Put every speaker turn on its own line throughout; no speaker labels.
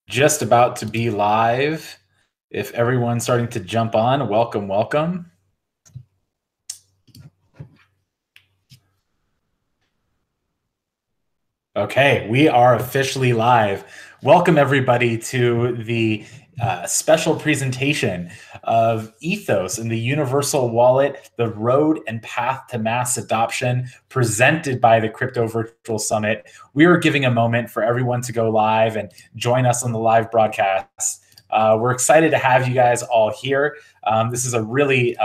Just about to be live. If everyone's starting to jump on, welcome, welcome. Okay, we are officially live. Welcome everybody to the special presentation of Ethos and the Universal Wallet, the road and path to mass adoption, presented by the Crypto Virtual Summit. We are giving a moment for everyone to go live and join us on the live broadcast. We're excited to have you guys all here. This is a really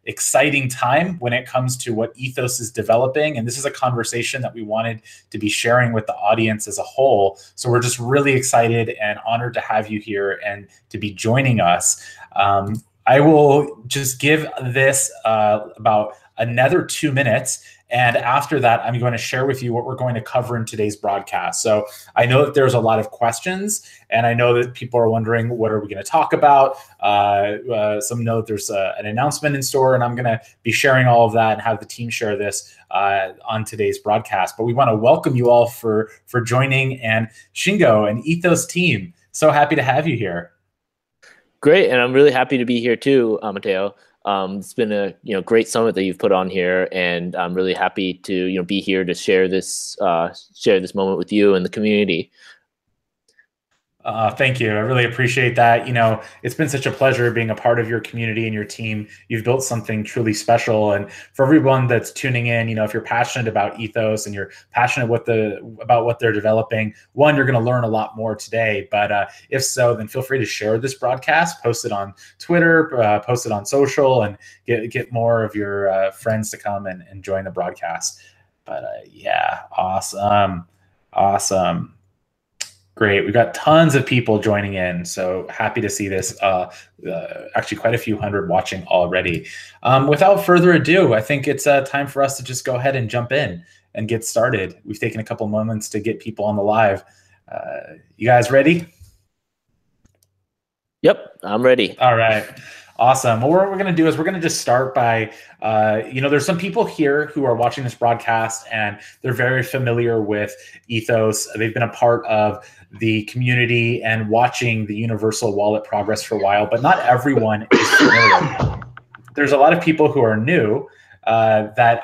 exciting time when it comes to what Ethos is developing. And this is a conversation that we wanted to be sharing with the audience as a whole. So we're just really excited and honored to have you here and to be joining us. I will just give this about another 2 minutes. And after that, I'm going to share with you what we're going to cover in today's broadcast. So I know that there's a lot of questions, and I know that people are wondering, what are we going to talk about? Some know that there's an announcement in store, and I'm going to be sharing all of that and have the team share this on today's broadcast. But we want to welcome you all for joining, and Shingo and Ethos team, so happy to have you here.
Great, and I'm really happy to be here too, Amateo. It's been a great summit that you've put on here, and I'm really happy to be here to share this moment with you and the community.
Thank you. I really appreciate that. It's been such a pleasure being a part of your community and your team. You've built something truly special. And for everyone that's tuning in, if you're passionate about Ethos and you're passionate about what they're developing, one, you're going to learn a lot more today. But if so, then feel free to share this broadcast, post it on Twitter, post it on social, and get more of your friends to come and join the broadcast. But yeah, awesome. Great. We've got tons of people joining in, so happy to see this. Actually, quite a few hundred watching already. Without further ado, I think it's time for us to just go ahead and jump in and get started. We've taken a couple moments to get people on the live. You guys ready?
Yep, I'm ready.
All right. Awesome. Well, what we're going to do is we're going to just start by, there's some people here who are watching this broadcast and they're very familiar with Ethos. They've been a part of the community and watching the Universal Wallet progress for a while, but not everyone is familiar. There's a lot of people who are new that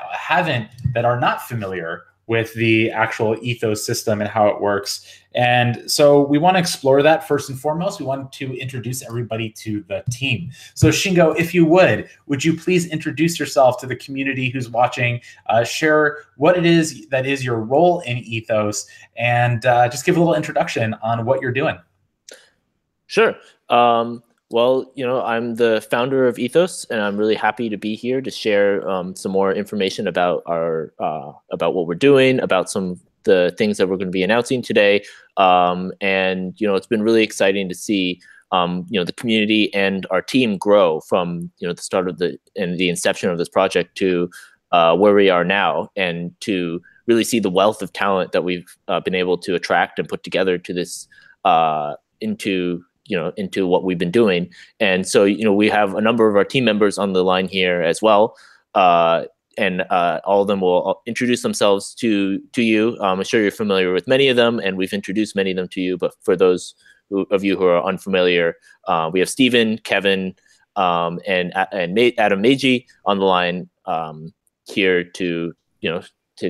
are not familiar with the actual Ethos system and how it works. And so we want to explore that first and foremost. We want to introduce everybody to the team. So Shingo, if you would you please introduce yourself to the community who's watching, share what it is that is your role in Ethos, and just give a little introduction on what you're doing.
Sure. Well, I'm the founder of Ethos, and I'm really happy to be here to share some more information about about what we're doing, about some of the things that we're going to be announcing today. And it's been really exciting to see the community and our team grow from the start of the inception of this project to where we are now, and to really see the wealth of talent that we've been able to attract and put together to this into what we've been doing. And so, we have a number of our team members on the line here as well. And all of them will introduce themselves to you. I'm sure you're familiar with many of them, and we've introduced many of them to you. But for those of you who are unfamiliar, we have Stephen, Kevin, and Adam Meiji on the line here to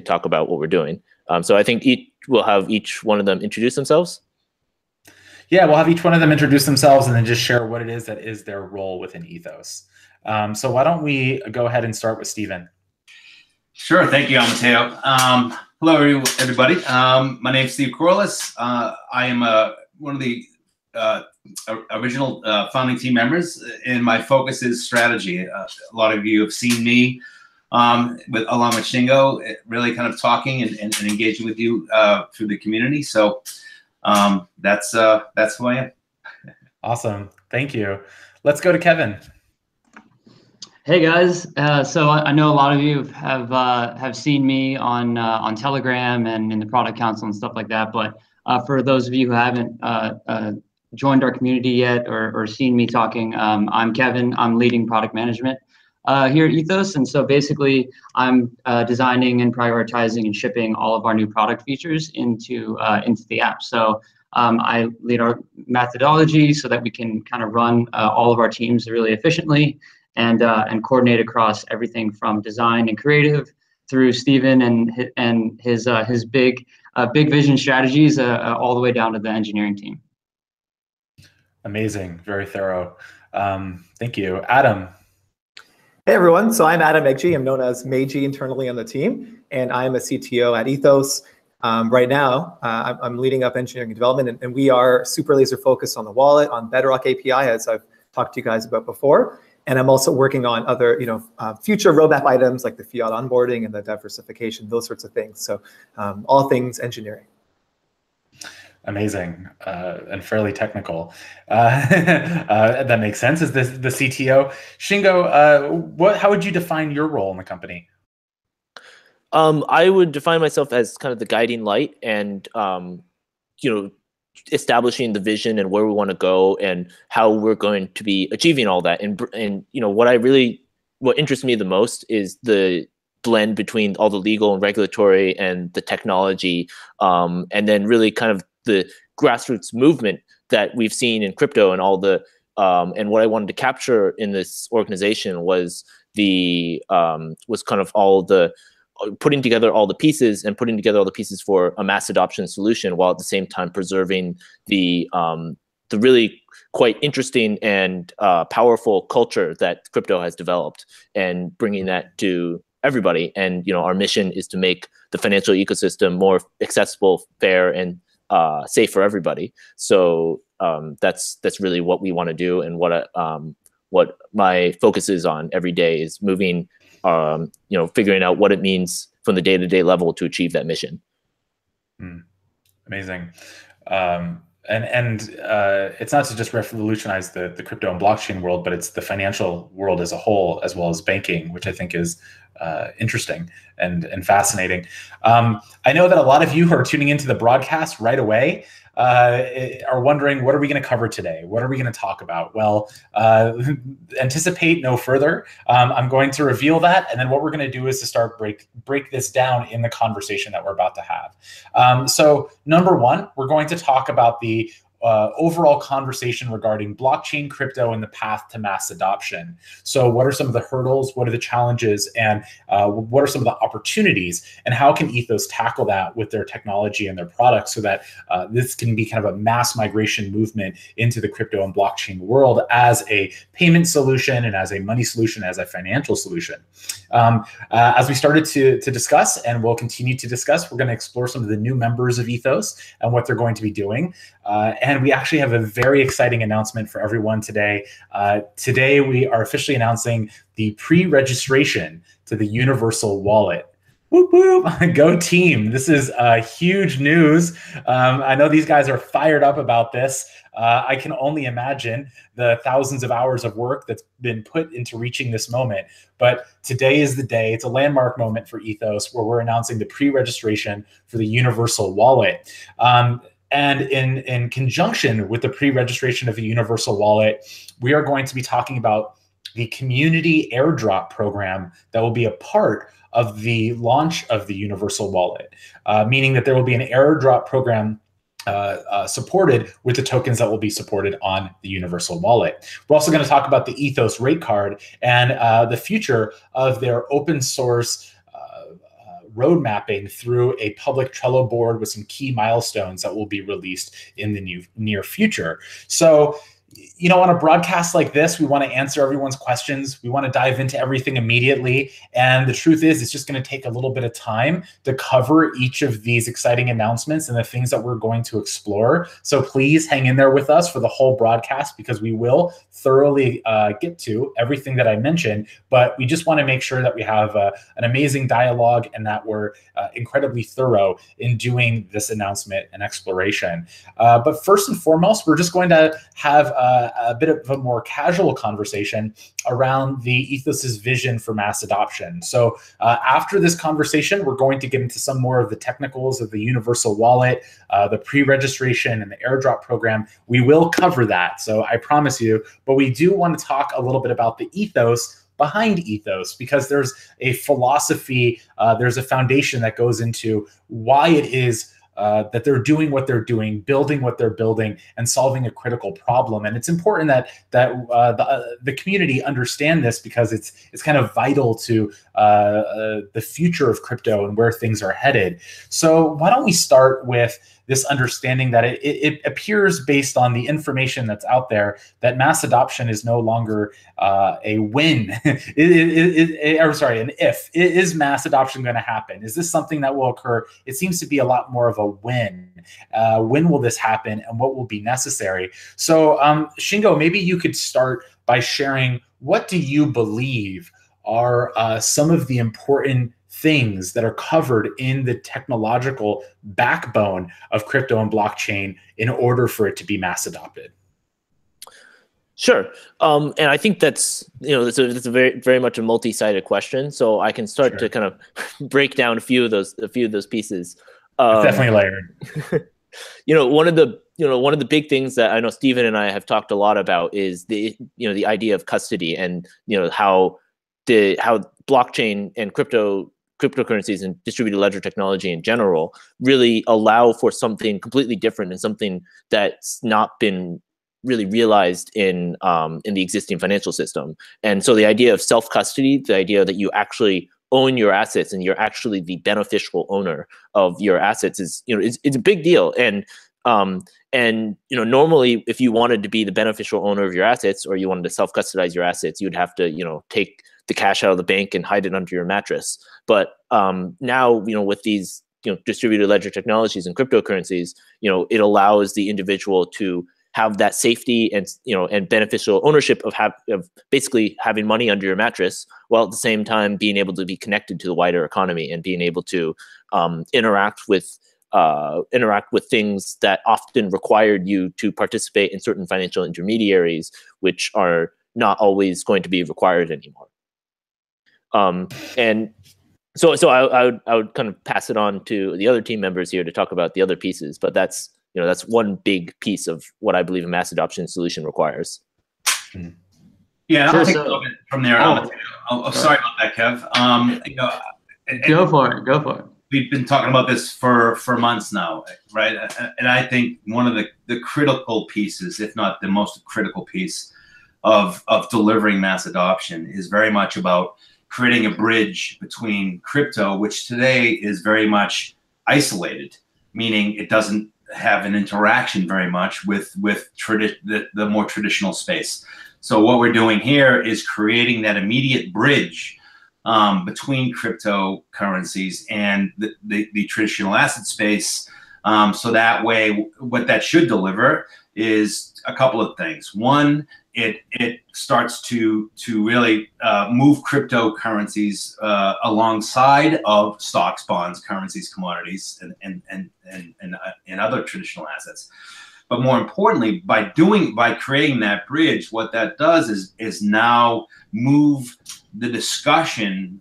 talk about what we're doing. So I think we'll have each one of them introduce themselves.
Yeah, we'll have each one of them introduce themselves and then just share what it is that is their role within Ethos. So why don't we go ahead and start with Stephen?
Sure. Thank you, Amateo. Hello, everybody. My name is Steve Corliss. I am one of the original founding team members, and my focus is strategy. A lot of you have seen me along with Shingo, really kind of talking and engaging with you through the community. So that's who I am.
Awesome. Thank you. Let's go to Kevin.
Hey guys, so I know a lot of you have seen me on Telegram and in the product council and stuff like that. But for those of you who haven't joined our community yet or seen me talking, I'm Kevin. I'm leading product management here at Ethos, and so basically I'm designing and prioritizing and shipping all of our new product features into the app. So I lead our methodology so that we can kind of run all of our teams really efficiently and coordinate across everything from design and creative through Steven and his big vision strategies all the way down to the engineering team.
Amazing, very thorough. Thank you, Adam.
Hey everyone, so I'm Adam Eggy. I'm known as Meiji internally on the team, and I'm a CTO at Ethos. Right now, I'm leading up engineering and development, and we are super laser focused on the wallet, on Bedrock API, as I've talked to you guys about before. And I'm also working on other, future roadmap items like the fiat onboarding and the diversification, those sorts of things. So all things engineering.
Amazing and fairly technical. That makes sense. Is this the CTO? Shingo, how would you define your role in the company?
I would define myself as kind of the guiding light and, establishing the vision and where we want to go and how we're going to be achieving all that. And what interests me the most is the blend between all the legal and regulatory and the technology, and then really kind of the grassroots movement that we've seen in crypto and all the and what I wanted to capture in this organization was kind of all the putting together all the pieces for a mass adoption solution, while at the same time preserving the really quite interesting and powerful culture that crypto has developed and bringing that to everybody. And our mission is to make the financial ecosystem more accessible, fair, and safe for everybody. So that's really what we want to do, and what my focus is on every day is moving, figuring out what it means from the day-to-day level to achieve that mission.
Amazing. And it's not to just revolutionize the crypto and blockchain world, but it's the financial world as a whole, as well as banking, which I think is interesting and fascinating. I know that a lot of you who are tuning into the broadcast right away are wondering, what are we going to cover today? What are we going to talk about? Well, anticipate no further. I'm going to reveal that, and then what we're going to do is to start break this down in the conversation that we're about to have. So number one, we're going to talk about the overall conversation regarding blockchain, crypto, and the path to mass adoption. So what are some of the hurdles? What are the challenges? And what are some of the opportunities? And how can Ethos tackle that with their technology and their products so that this can be kind of a mass migration movement into the crypto and blockchain world as a payment solution and as a money solution, as a financial solution? As we started to discuss, and we'll continue to discuss, we're going to explore some of the new members of Ethos and what they're going to be doing. And we actually have a very exciting announcement for everyone today. Today, we are officially announcing the pre-registration to the Universal Wallet. Whoop, whoop. Go team. This is huge news. I know these guys are fired up about this. I can only imagine the thousands of hours of work that's been put into reaching this moment. But today is the day. It's a landmark moment for Ethos where we're announcing the pre-registration for the Universal Wallet. And in conjunction with the pre-registration of the Universal Wallet, we are going to be talking about the community airdrop program that will be a part of the launch of the Universal Wallet, meaning that there will be an airdrop program supported with the tokens that will be supported on the Universal Wallet. We're also going to talk about the Ethos rate card and the future of their open source road mapping through a public Trello board with some key milestones that will be released in the near future. So, on a broadcast like this, we want to answer everyone's questions. We want to dive into everything immediately. And the truth is, it's just going to take a little bit of time to cover each of these exciting announcements and the things that we're going to explore. So please hang in there with us for the whole broadcast, because we will thoroughly get to everything that I mentioned. But we just want to make sure that we have an amazing dialogue and that we're incredibly thorough in doing this announcement and exploration. But first and foremost, we're just going to have a bit of a more casual conversation around the Ethos's vision for mass adoption. So after this conversation, we're going to get into some more of the technicals of the Universal Wallet, the pre-registration and the airdrop program. We will cover that, so I promise you, but we do want to talk a little bit about the ethos behind Ethos, because there's a philosophy, there's a foundation that goes into why it is that they're doing what they're doing, building what they're building, and solving a critical problem. And it's important that the community understand this, because it's kind of vital to the future of crypto and where things are headed. So why don't we start with this understanding that it appears, based on the information that's out there, that mass adoption is no longer a win. Or sorry, an if. Is mass adoption going to happen? Is this something that will occur? It seems to be a lot more of a when. When will this happen, and what will be necessary? So Shingo, maybe you could start by sharing, what do you believe are some of the important things that are covered in the technological backbone of crypto and blockchain in order for it to be mass adopted?
Sure, and I think that's it's a very much a multi-sided question. So I can start to kind of break down a few of those pieces.
It's definitely layered.
One of the big things that I know Stephen and I have talked a lot about is the idea of custody, and how blockchain and cryptocurrencies and distributed ledger technology in general really allow for something completely different, and something that's not been really realized in the existing financial system. And so the idea of self-custody, the idea that you actually own your assets and you're actually the beneficial owner of your assets, is it's a big deal. And normally, if you wanted to be the beneficial owner of your assets, or you wanted to self-custodize your assets, you'd have to take the cash out of the bank and hide it under your mattress. But now, with these distributed ledger technologies and cryptocurrencies, it allows the individual to have that safety and beneficial ownership of basically having money under your mattress, while at the same time being able to be connected to the wider economy, and being able to interact with things that often required you to participate in certain financial intermediaries, which are not always going to be required anymore. And so I would kind of pass it on to the other team members here to talk about the other pieces, but that's one big piece of what I believe a mass adoption solution requires.
Yeah, I'll take a little bit from there. Sorry about that, Kev.
Go for it.
We've been talking about this for months now, right? And I think one of the critical pieces, if not the most critical piece of delivering mass adoption, is very much about creating a bridge between crypto, which today is very much isolated, meaning it doesn't have an interaction very much with the more traditional space. So what we're doing here is creating that immediate bridge between cryptocurrencies and the traditional asset space. So that way, what that should deliver is a couple of things. One, it starts to really move cryptocurrencies alongside of stocks, bonds, currencies, commodities, and other traditional assets. But more importantly, by creating that bridge, what that does is now move the discussion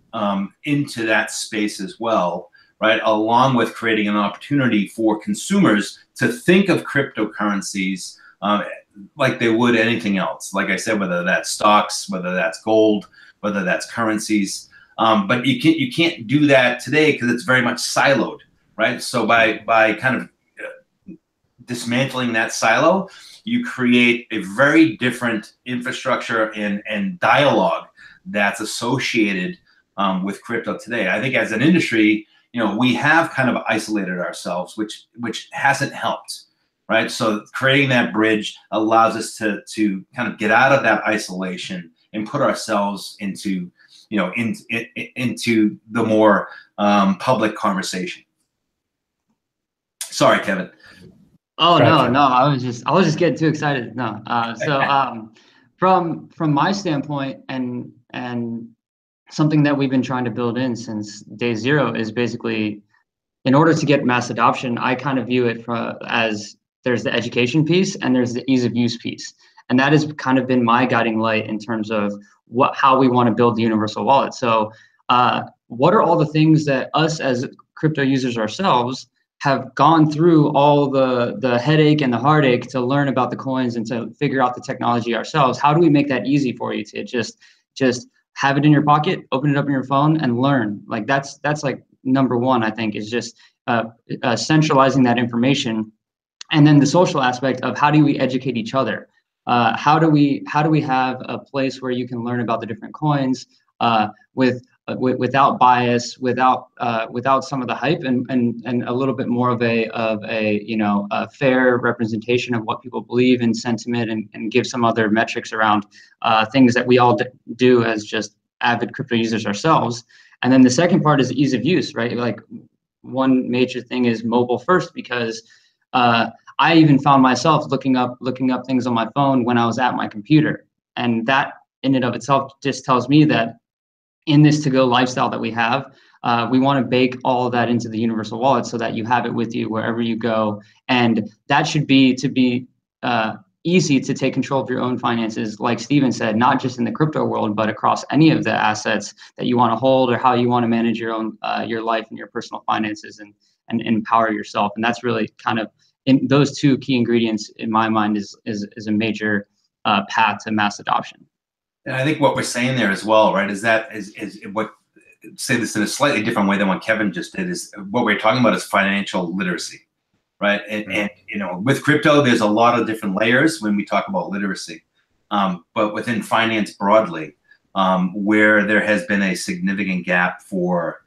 into that space as well, right? Along with creating an opportunity for consumers to think of cryptocurrencies like they would anything else. Like I said, whether that's stocks, whether that's gold, whether that's currencies. But you can't do that today because it's very much siloed, right? So by kind of dismantling that silo, you create a very different infrastructure and dialogue that's associated with crypto today. I think as an industry, we have kind of isolated ourselves, which hasn't helped, right? So creating that bridge allows us to kind of get out of that isolation and put ourselves into the more public conversation. Sorry, Kevin.
Oh, no, I was just getting too excited. No, from my standpoint, and something that we've been trying to build in since day zero is basically, in order to get mass adoption, I kind of view it as there's the education piece and there's the ease of use piece, and that has kind of been my guiding light in terms of how we want to build the universal wallet. So, what are all the things that us as crypto users ourselves have gone through all the headache and the heartache to learn about the coins and to figure out the technology ourselves? How do we make that easy for you to just have it in your pocket, open it up on your phone and learn? Like that's like number one, I think, is just centralizing that information. And then the social aspect of how do we educate each other? How do we have a place where you can learn about the different coins without bias, without some of the hype, and a little bit more of a fair representation of what people believe in sentiment, and give some other metrics around things that we all do as just avid crypto users ourselves. And then the second part is ease of use, right? Like one major thing is mobile first, because I even found myself looking up things on my phone when I was at my computer, and that in and of itself just tells me that in this to-go lifestyle that we have, we want to bake all of that into the universal wallet so that you have it with you wherever you go, and that should be easy to take control of your own finances, like Steven said, not just in the crypto world, but across any of the assets that you want to hold, or how you want to manage your own your life and your personal finances, and empower yourself. And that's really kind of, in those two key ingredients in my mind, is a major path to mass adoption.
And I think what we're saying there as well, right, is what, say this in a slightly different way than what Kevin just did, is what we're talking about is financial literacy, right? And you know, with crypto, there's a lot of different layers when we talk about literacy, but within finance broadly, where there has been a significant gap for,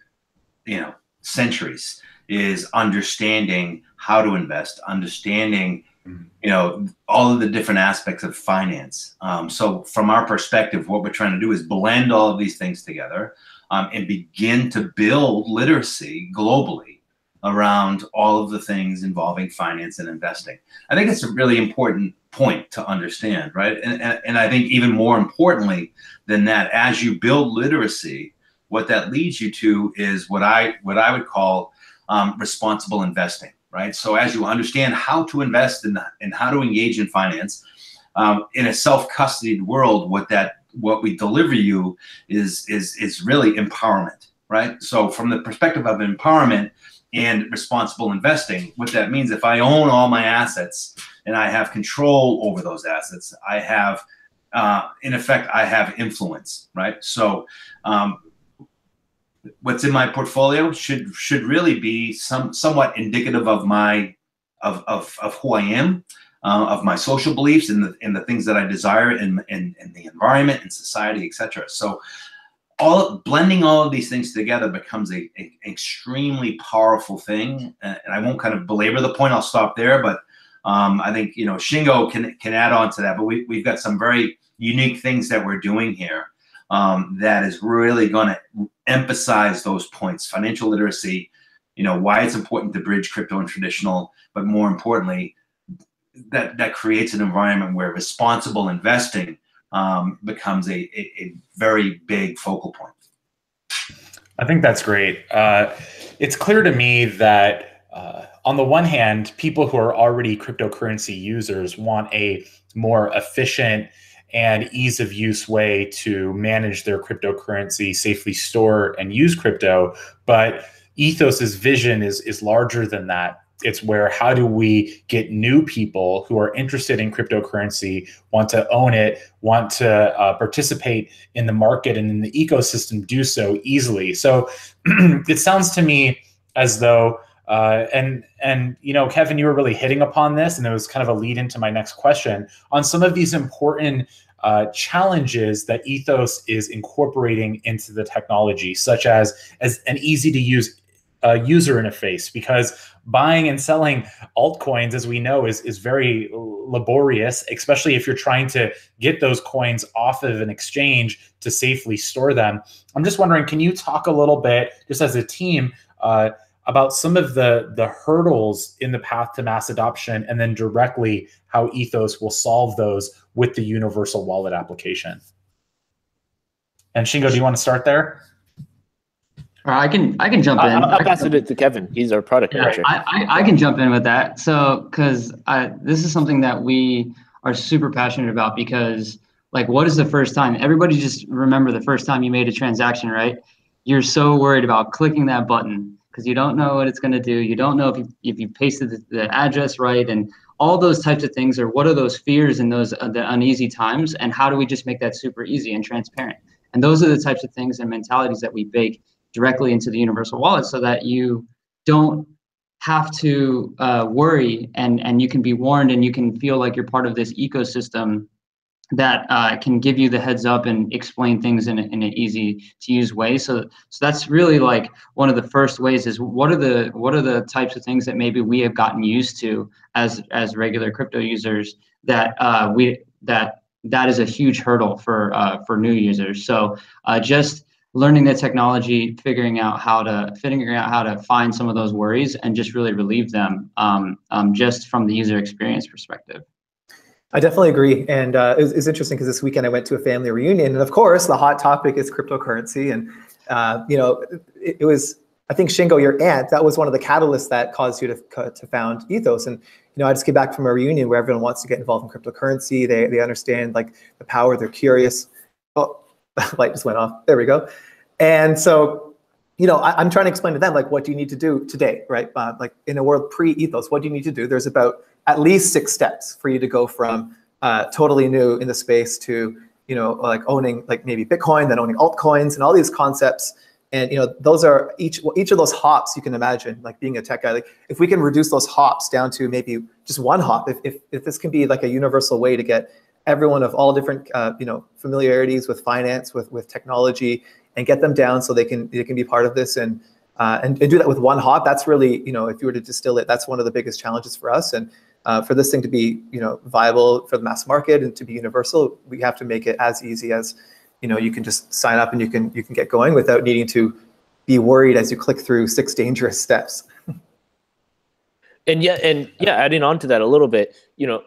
you know, centuries, is understanding how to invest, understanding, you know, all of the different aspects of finance. So from our perspective, what we're trying to do is blend all of these things together, and begin to build literacy globally around all of the things involving finance and investing. I think it's a really important point to understand, right? And I think even more importantly than that, as you build literacy, what that leads you to is what I would call responsible investing, right? So as you understand how to invest and how to engage in finance in a self-custodied world, what we deliver you is really empowerment, right? So from the perspective of empowerment and responsible investing, what that means, if I own all my assets and I have control over those assets, I have, in effect, I have influence, right? So what's in my portfolio should really be somewhat indicative of of who I am, of my social beliefs, and the things that I desire in the environment and society, etc. So blending all of these things together becomes a extremely powerful thing. And I won't kind of belabor the point. I'll stop there. But I think, you know, Shingo can add on to that. But we've got some very unique things that we're doing here that is really going to emphasize those points: financial literacy, you know, why it's important to bridge crypto and traditional, but more importantly, that creates an environment where responsible investing becomes a very big focal point.
I think that's great. It's clear to me that on the one hand, people who are already cryptocurrency users want a more efficient and ease of use way to manage their cryptocurrency, safely store and use crypto. But Ethos's vision is larger than that. It's where, how do we get new people who are interested in cryptocurrency, want to own it, want to participate in the market and in the ecosystem, do so easily. So it sounds to me as though, and you know, Kevin, you were really hitting upon this, and it was kind of a lead into my next question on some of these important challenges that Ethos is incorporating into the technology, such as an easy to use user interface, because buying and selling altcoins, as we know, is very laborious, especially if you're trying to get those coins off of an exchange to safely store them. I'm just wondering, can you talk a little bit, just as a team, about some of the hurdles in the path to mass adoption, and then directly how Ethos will solve those with the Universal Wallet application? And Shingo, do you want to start there?
I can jump in.
I'll pass it to Kevin. He's our product manager.
I can jump in with that. So, because this is something that we are super passionate about, because, like, what is the first time? Everybody just remember the first time you made a transaction, right? You're so worried about clicking that button because you don't know what it's going to do. You don't know if you pasted the address right, and all those types of things. Or what are those fears and those the uneasy times, and how do we just make that super easy and transparent? And those are the types of things and mentalities that we bake directly into the Universal Wallet, so that you don't have to worry, and you can be warned, and you can feel like you're part of this ecosystem that can give you the heads up and explain things in an easy to use way. So that's really like one of the first ways is what are the types of things that maybe we have gotten used to as regular crypto users that that is a huge hurdle for new users. So just learning the technology, figuring out how to find some of those worries and just really relieve them just from the user experience perspective.
I definitely agree. And it was interesting because this weekend I went to a family reunion. And of course, the hot topic is cryptocurrency. And, it was, I think, Shingo, your aunt, that was one of the catalysts that caused you to found Ethos. And, I just came back from a reunion where everyone wants to get involved in cryptocurrency. They understand like the power, they're curious. Oh, light just went off. There we go. And so, I'm trying to explain to them, like, what do you need to do today, right? Like in a world pre-Ethos, what do you need to do? There's about at least 6 steps for you to go from totally new in the space to, like owning like maybe Bitcoin, then owning altcoins and all these concepts. And, those are each of those hops you can imagine, like being a tech guy, like if we can reduce those hops down to maybe just one hop, if this can be like a universal way to get everyone of all different, familiarities with finance, with technology, and get them down so they can be part of this and do that with one hop. That's really, if you were to distill it, that's one of the biggest challenges for us. And for this thing to be, viable for the mass market and to be universal, we have to make it as easy as, you can just sign up and you can get going without needing to be worried as you click through 6 dangerous steps.
And adding on to that a little bit,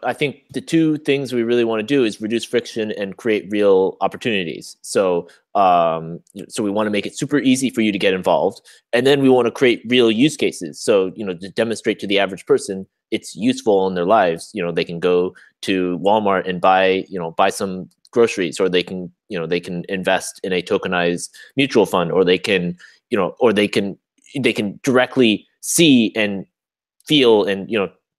I think the 2 things we really want to do is reduce friction and create real opportunities. So, so we want to make it super easy for you to get involved, and then we want to create real use cases. So, to demonstrate to the average person it's useful in their lives. They can go to Walmart and buy some groceries, or they can invest in a tokenized mutual fund, or they can directly see and feel and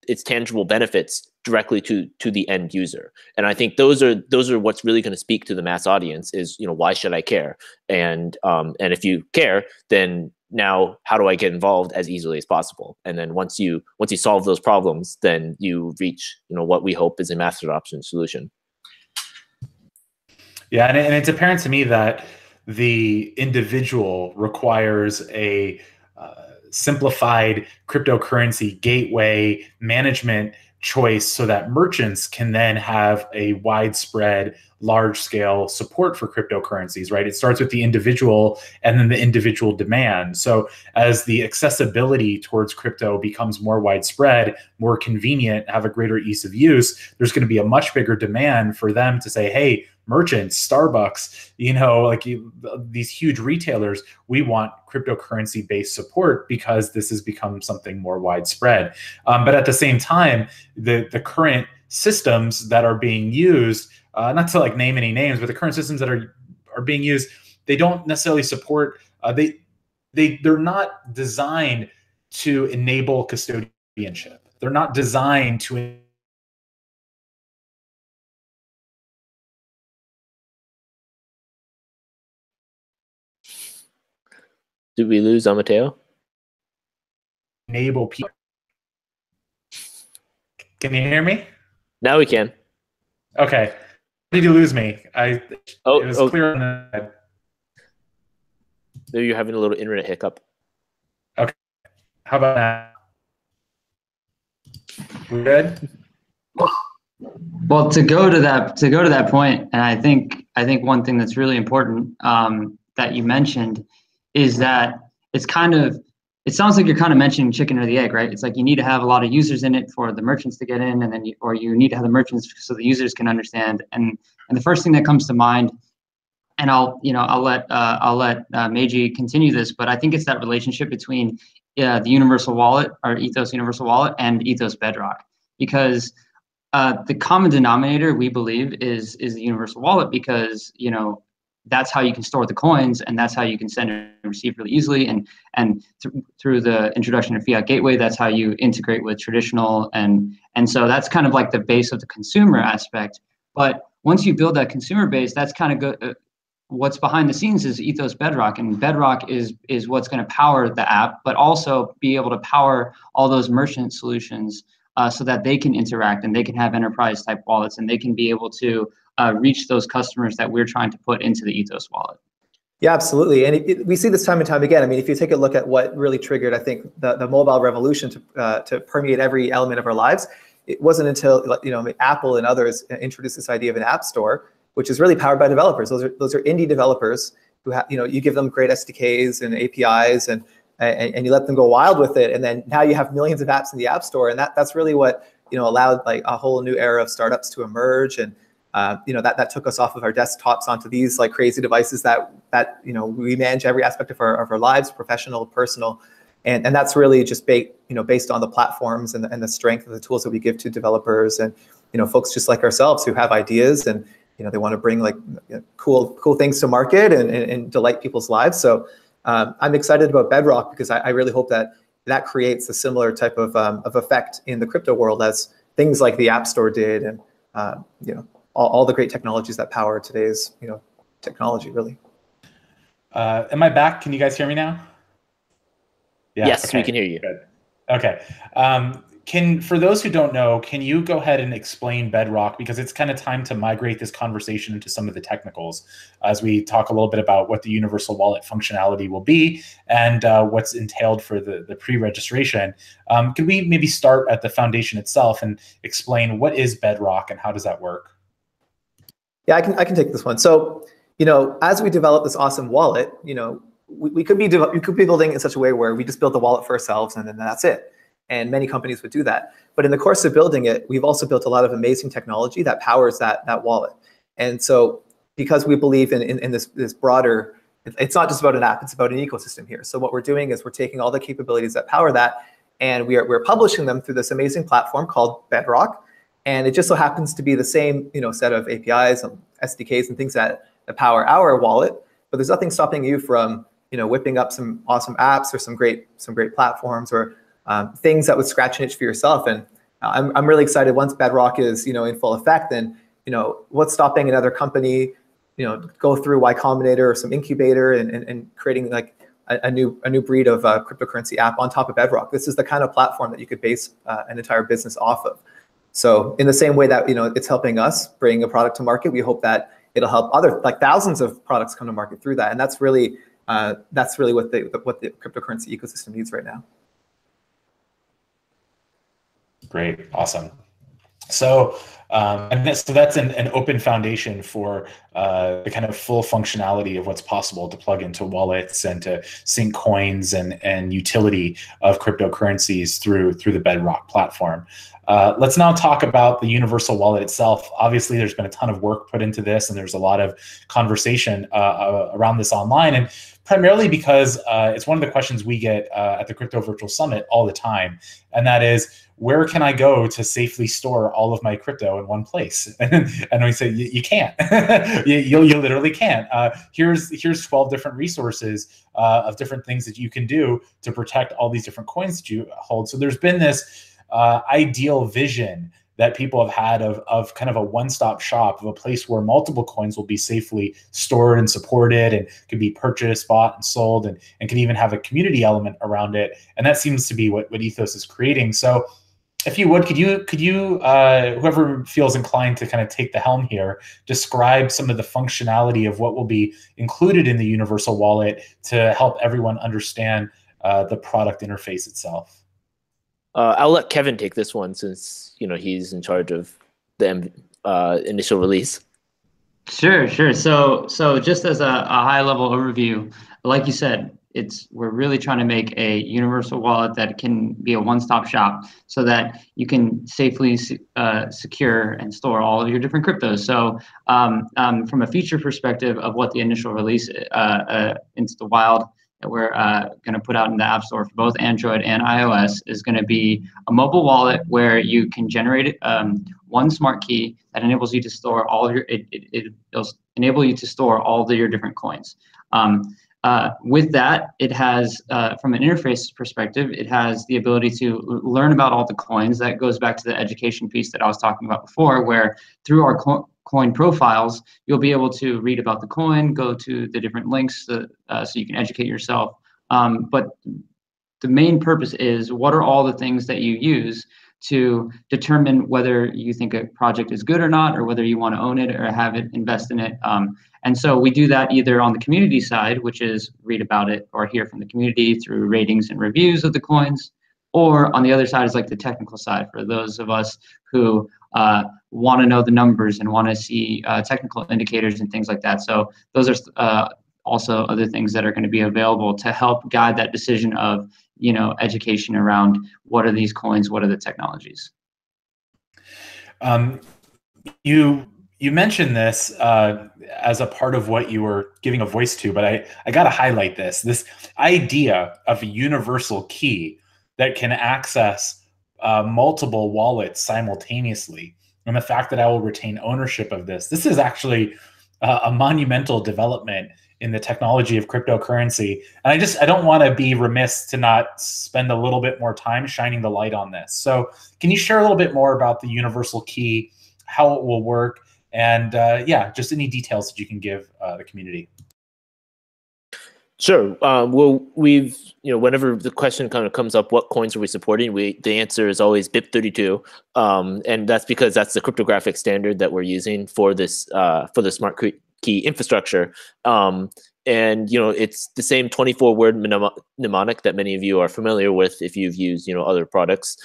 its tangible benefits directly to the end user. And I think those are what's really going to speak to the mass audience is, why should I care? And if you care, then now how do I get involved as easily as possible? And then once you solve those problems, then you reach what we hope is a mass adoption solution.
Yeah, and it's apparent to me that the individual requires a simplified cryptocurrency gateway management choice so that merchants can then have a widespread, large-scale support for cryptocurrencies, right? It starts with the individual and then the individual demand. So as the accessibility towards crypto becomes more widespread, more convenient, have a greater ease of use, there's going to be a much bigger demand for them to say, hey, merchants, Starbucks, these huge retailers, we want cryptocurrency-based support because this has become something more widespread. But at the same time, the current systems that are being used, not to like name any names, but the current systems that are being used, they don't necessarily support. They're not designed to enable custodianship. They're not designed to
Did we lose Amateo?
enable people. Can you hear me?
Now we can.
Okay. Did you lose me? It was clear on the head.
Maybe you're having a little internet hiccup.
Okay. How about now? We good?
Well, to go to that point, and I think one thing that's really important that you mentioned is that it sounds like you're kind of mentioning chicken or the egg, right? It's like you need to have a lot of users in it for the merchants to get in, and then you need to have the merchants so the users can understand. And the first thing that comes to mind, and I'll let Meiji continue this, but I think it's that relationship between the Universal Wallet, or Ethos Universal Wallet, and Ethos Bedrock, because the common denominator, we believe, is the Universal Wallet, because that's how you can store the coins, and that's how you can send and receive really easily. And through the introduction of Fiat Gateway, that's how you integrate with traditional. And so that's kind of like the base of the consumer aspect. But once you build that consumer base, that's kind of what's behind the scenes is Ethos Bedrock, and Bedrock is what's going to power the app, but also be able to power all those merchant solutions so that they can interact and they can have enterprise type wallets and they can be able to reach those customers that we're trying to put into the Ethos wallet.
Yeah, absolutely. And we see this time and time again. I mean, if you take a look at what really triggered, I think, the mobile revolution to permeate every element of our lives, it wasn't until, you know, Apple and others introduced this idea of an app store, which is really powered by developers. Those are indie developers who have, you know, you give them great SDKs and APIs and you let them go wild with it. And then now you have millions of apps in the app store. And that's really what, you know, allowed like a whole new era of startups to emerge. And you know, that took us off of our desktops onto these like crazy devices that you know, we manage every aspect of our lives, professional, personal, and that's really just based on the platforms and the strength of the tools that we give to developers and, you know, folks just like ourselves who have ideas and, you know, they want to bring like, you know, cool things to market and delight people's lives. So I'm excited about Bedrock because I really hope that creates a similar type of effect in the crypto world as things like the App Store did, and you know, all the great technologies that power today's, you know, technology, really.
Am I back? Can you guys hear me now?
Yeah, yes, okay. We can hear you.
Good. Okay. For those who don't know, can you go ahead and explain Bedrock? Because it's kind of time to migrate this conversation into some of the technicals as we talk a little bit about what the Universal Wallet functionality will be and what's entailed for the pre-registration. Could we maybe start at the foundation itself and explain what is Bedrock and how does that work?
Yeah, I can take this one. So, you know, as we develop this awesome wallet, you know, we could be building it in such a way where we just build the wallet for ourselves and then that's it. And many companies would do that. But in the course of building it, we've also built a lot of amazing technology that powers that wallet. And so, because we believe in this broader, it's not just about an app, it's about an ecosystem here. So what we're doing is we're taking all the capabilities that power that, and we're publishing them through this amazing platform called Bedrock. And it just so happens to be the same, you know, set of APIs and SDKs and things that power our wallet. But there's nothing stopping you from, you know, whipping up some awesome apps or some great platforms or things that would scratch an itch for yourself. And I'm really excited once Bedrock is, you know, in full effect. Then, you know, what's stopping another company, you know, go through Y Combinator or some incubator and creating like a new breed of cryptocurrency app on top of Bedrock. This is the kind of platform that you could base an entire business off of. So in the same way that, you know, it's helping us bring a product to market, we hope that it'll help other, like thousands of products come to market through that. And that's really what the cryptocurrency ecosystem needs right now.
Great, awesome. So, so that's an open foundation for the kind of full functionality of what's possible to plug into wallets and to sync coins and utility of cryptocurrencies through the Bedrock platform. Let's now talk about the Universal Wallet itself. Obviously, there's been a ton of work put into this, and there's a lot of conversation around this online, and primarily because it's one of the questions we get at the Crypto Virtual Summit all the time, and that is, where can I go to safely store all of my crypto in one place? And we say, you can't. you literally can't. Here's 12 different resources of different things that you can do to protect all these different coins that you hold. So there's been this ideal vision that people have had of kind of a one-stop shop, of a place where multiple coins will be safely stored and supported and could be purchased, bought, and sold, and can even have a community element around it. And that seems to be what Ethos is creating. So if you would, could you whoever feels inclined to kind of take the helm here, describe some of the functionality of what will be included in the Universal Wallet to help everyone understand the product interface itself?
I'll let Kevin take this one since, you know, he's in charge of the initial release.
Sure. So just as a high level overview, like you said, we're really trying to make a universal wallet that can be a one-stop shop so that you can safely secure and store all of your different cryptos. So from a feature perspective of what the initial release into the wild that we're going to put out in the App Store for both Android and iOS is going to be a mobile wallet where you can generate one smart key that enables you to store all of your, it'll enable you to store all of your different coins. With that, it has, from an interface perspective, it has the ability to learn about all the coins. That goes back to the education piece that I was talking about before, where through our coin profiles, you'll be able to read about the coin, go to the different links so you can educate yourself. But the main purpose is, what are all the things that you use to determine whether you think a project is good or not, or whether you want to own it or have it, invest in it. And so we do that either on the community side, which is read about it or hear from the community through ratings and reviews of the coins, or on the other side is like the technical side for those of us who want to know the numbers and want to see technical indicators and things like that. So those are also other things that are going to be available to help guide that decision of, education around what are these coins, what are the technologies.
You mentioned this as a part of what you were giving a voice to, but I got to highlight this idea of a universal key that can access multiple wallets simultaneously, and the fact that I will retain ownership of this. This is actually a monumental development in the technology of cryptocurrency. And I don't want to be remiss to not spend a little bit more time shining the light on this. So can you share a little bit more about the universal key, how it will work, and just any details that you can give the community?
Sure. Well, we've, whenever the question kind of comes up, what coins are we supporting? The answer is always BIP32. And that's because that's the cryptographic standard that we're using for this, for the smart key infrastructure. And, it's the same 24-word mnemonic that many of you are familiar with if you've used, other products.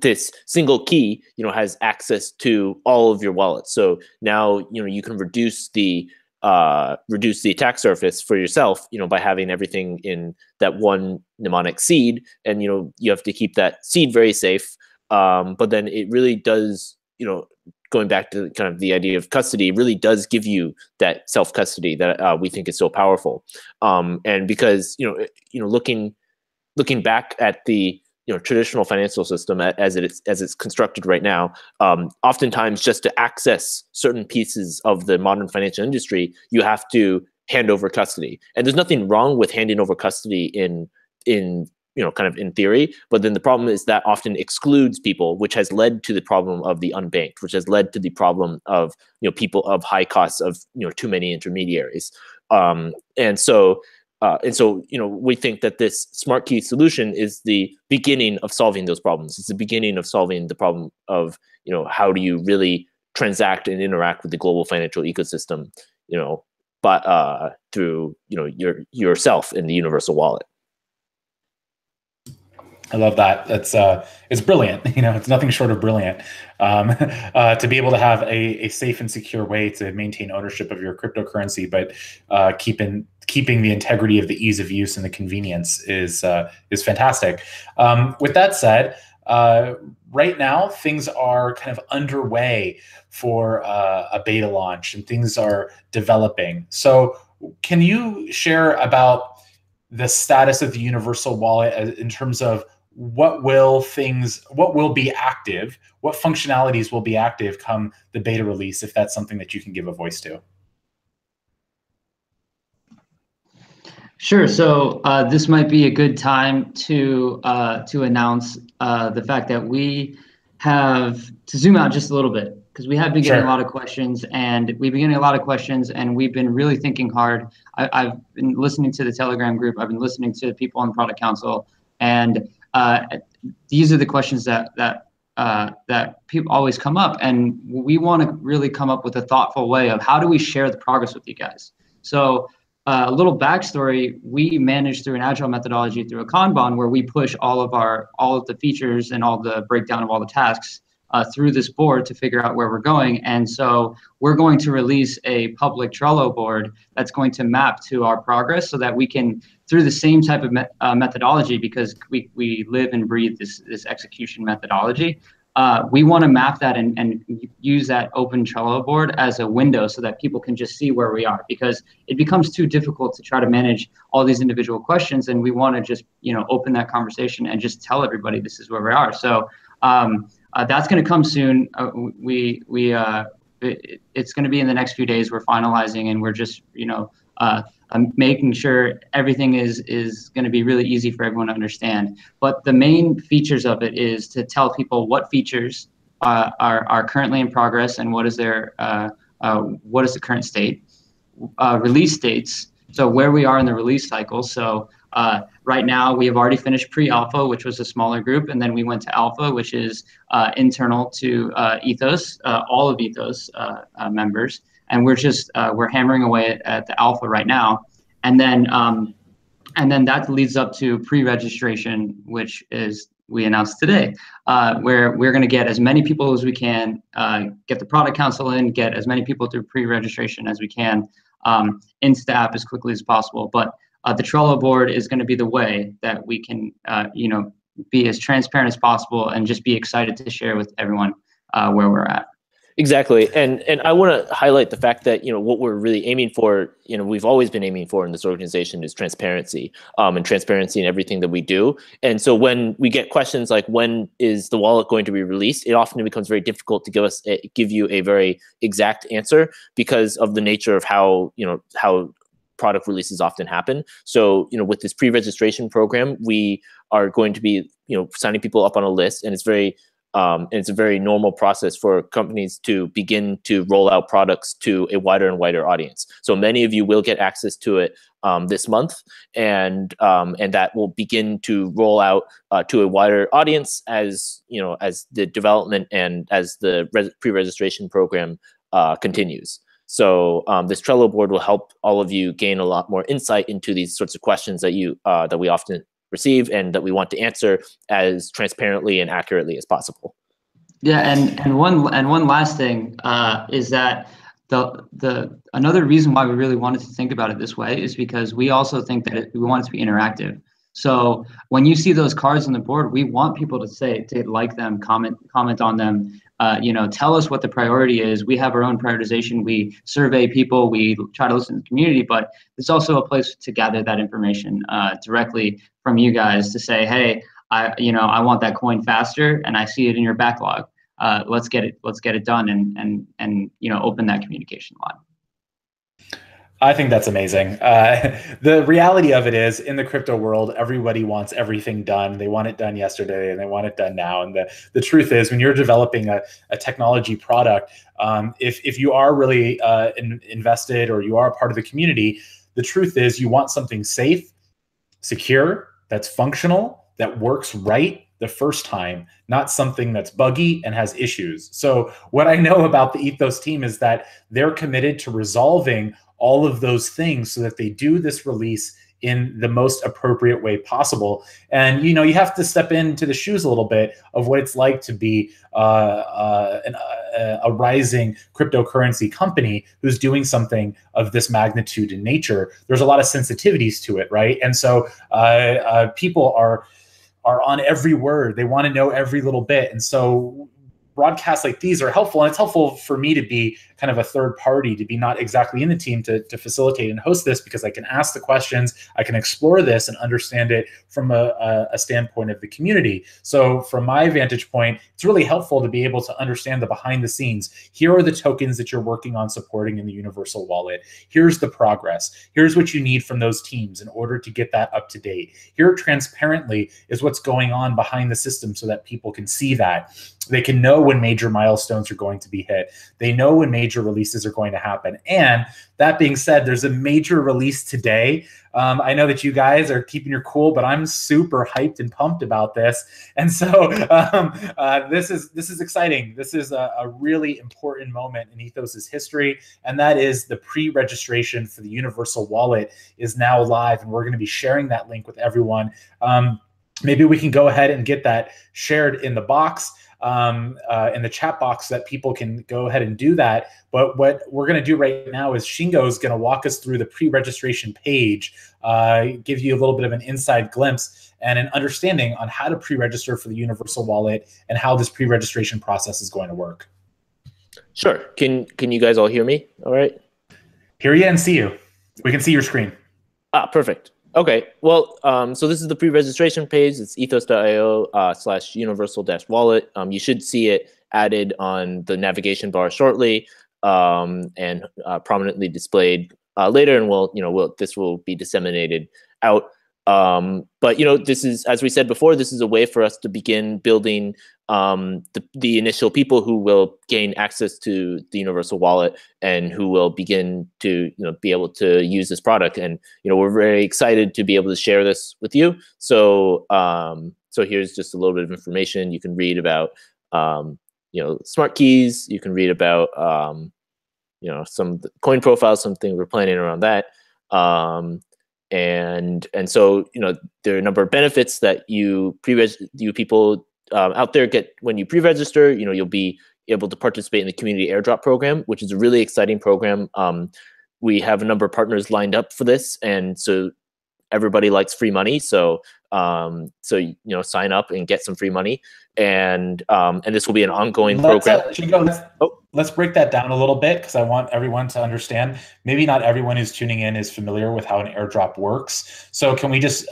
This single key, has access to all of your wallets. So now, you can reduce the attack surface for yourself, by having everything in that one mnemonic seed. And, you have to keep that seed very safe. But then it really does, going back to kind of the idea of custody, really does give you that self-custody that we think is so powerful. And because, looking back at the traditional financial system as it's constructed right now, oftentimes just to access certain pieces of the modern financial industry, you have to hand over custody. And there's nothing wrong with handing over custody in kind of in theory, but then the problem is that often excludes people, which has led to the problem of the unbanked, which has led to the problem of people of high costs of too many intermediaries. And so we think that this smart key solution is the beginning of solving those problems. It's the beginning of solving the problem of, how do you really transact and interact with the global financial ecosystem, but through, yourself in the universal wallet.
I love that. It's brilliant. It's nothing short of brilliant to be able to have a safe and secure way to maintain ownership of your cryptocurrency, but keeping the integrity of the ease of use and the convenience is fantastic. With that said, right now things are kind of underway for a beta launch, and things are developing. So can you share about the status of the universal wallet in terms of what will be active, what functionalities will be active come the beta release, if that's something that you can give a voice to?
Sure. So this might be a good time to announce the fact that we have to zoom out just a little bit, because we have been getting a lot of questions, and we've been really thinking hard. I've been listening to the Telegram group. I've been listening to people on Product Council, and these are the questions that people always come up, and we want to really come up with a thoughtful way of how do we share the progress with you guys. So a little backstory: we manage through an agile methodology, through a Kanban, where we push all of the features and all the breakdown of all the tasks through this board to figure out where we're going. And so we're going to release a public Trello board that's going to map to our progress, so that we can, through the same type of methodology, because we live and breathe this execution methodology, we want to map that and use that open Trello board as a window so that people can just see where we are, because it becomes too difficult to try to manage all these individual questions. And we want to just, open that conversation and just tell everybody this is where we are. So that's going to come soon. It's going to be in the next few days. We're finalizing, and we're just, making sure everything is going to be really easy for everyone to understand. But the main features of it is to tell people what features are currently in progress and what is the current state, release dates. So where we are in the release cycle. So right now we have already finished pre-alpha, which was a smaller group, and then we went to alpha, which is internal to Ethos, all of Ethos members, and we're hammering away at the alpha right now, and then that leads up to pre-registration, which is we announced today, where we're going to get as many people as we can, get the product council in, get as many people through pre-registration as we can, into the app as quickly as possible. But the Trello board is going to be the way that we can, be as transparent as possible and just be excited to share with everyone where we're at.
Exactly. And I want to highlight the fact that, what we're really aiming for, we've always been aiming for in this organization is transparency, and transparency in everything that we do. And so when we get questions like, when is the wallet going to be released? It often becomes very difficult to give you a very exact answer because of the nature of how product releases often happen. So, with this pre-registration program, we are going to be, signing people up on a list, and it's a very normal process for companies to begin to roll out products to a wider and wider audience. So many of you will get access to it this month, and that will begin to roll out to a wider audience as as the development and as the pre-registration program continues. So this Trello board will help all of you gain a lot more insight into these sorts of questions that we often receive and that we want to answer as transparently and accurately as possible.
Yeah, and one last thing is that another reason why we really wanted to think about it this way is because we also think that we want it to be interactive. So when you see those cards on the board, we want people to like them, comment on them, tell us what the priority is. We have our own prioritization. We survey people. We try to listen to the community, but it's also a place to gather that information directly from you guys to say, hey, I want that coin faster, and I see it in your backlog. Let's get it done, and open that communication line.
I think that's amazing. The reality of it is, in the crypto world, everybody wants everything done. They want it done yesterday and they want it done now. And the truth is, when you're developing a technology product, if you are really invested or you are a part of the community, the truth is you want something safe, secure, that's functional, that works right the first time, not something that's buggy and has issues. So what I know about the Ethos team is that they're committed to resolving all of those things so that they do this release in the most appropriate way possible. And you have to step into the shoes a little bit of what it's like to be a rising cryptocurrency company who's doing something of this magnitude in nature. There's a lot of sensitivities to it, right? And so people are on every word. They want to know every little bit. And so broadcasts like these are helpful, and it's helpful for me to be kind of a third party, to be not exactly in the team to facilitate and host this, because I can ask the questions, I can explore this and understand it from a standpoint of the community. So from my vantage point, it's really helpful to be able to understand the behind the scenes. Here are the tokens that you're working on supporting in the Universal Wallet. Here's the progress. Here's what you need from those teams in order to get that up to date. Here transparently is what's going on behind the system so that people can see that. They can know when major milestones are going to be hit. They know when major releases are going to happen. And that being said, there's a major release today. I know that you guys are keeping your cool, but I'm super hyped and pumped about this. And so this is exciting. This is a really important moment in Ethos's history, and that is the pre-registration for the Universal Wallet is now live, and we're going to be sharing that link with everyone. Maybe we can go ahead and get that shared in the box. In the chat box, that people can go ahead and do that. But what we're going to do right now is Shingo is going to walk us through the pre-registration page, give you a little bit of an inside glimpse and an understanding on how to pre-register for the Universal Wallet and how this pre-registration process is going to work.
Sure. Can you guys all hear me? All right.
Hear you and see you. We can see your screen.
Perfect. Okay, well, so this is the pre-registration page. It's ethos.io/universal-wallet. You should see it added on the navigation bar shortly, and prominently displayed later. And this will be disseminated out. But this is, as we said before, this is a way for us to begin building the initial people who will gain access to the Universal Wallet and who will begin to be able to use this product. And we're very excited to be able to share this with you. So so here's just a little bit of information. You can read about smart keys. You can read about some coin profiles, something we're planning around that. And so there are a number of benefits that you people out there get when you pre-register. You'll be able to participate in the community airdrop program, which is a really exciting program. We have a number of partners lined up for this, and so everybody likes free money. So sign up and get some free money, and this will be an ongoing program.
Let's break that down a little bit, because I want everyone to understand. Maybe not everyone who's tuning in is familiar with how an airdrop works. So can we just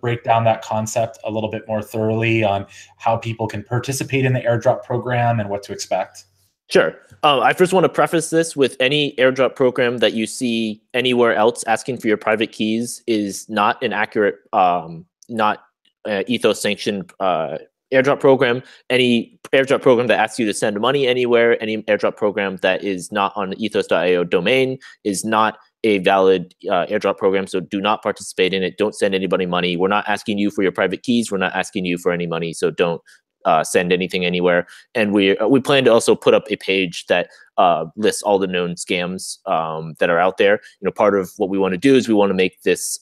break down that concept a little bit more thoroughly on how people can participate in the airdrop program and what to expect?
Sure. I first want to preface this with any airdrop program that you see anywhere else asking for your private keys is not an accurate, not Ethos sanctioned airdrop program. Any airdrop program that asks you to send money anywhere, any airdrop program that is not on the ethos.io domain is not a valid airdrop program. So do not participate in it. Don't send anybody money. We're not asking you for your private keys. We're not asking you for any money. So don't send anything anywhere. And we plan to also put up a page that lists all the known scams that are out there. Part of what we want to do is we want to make this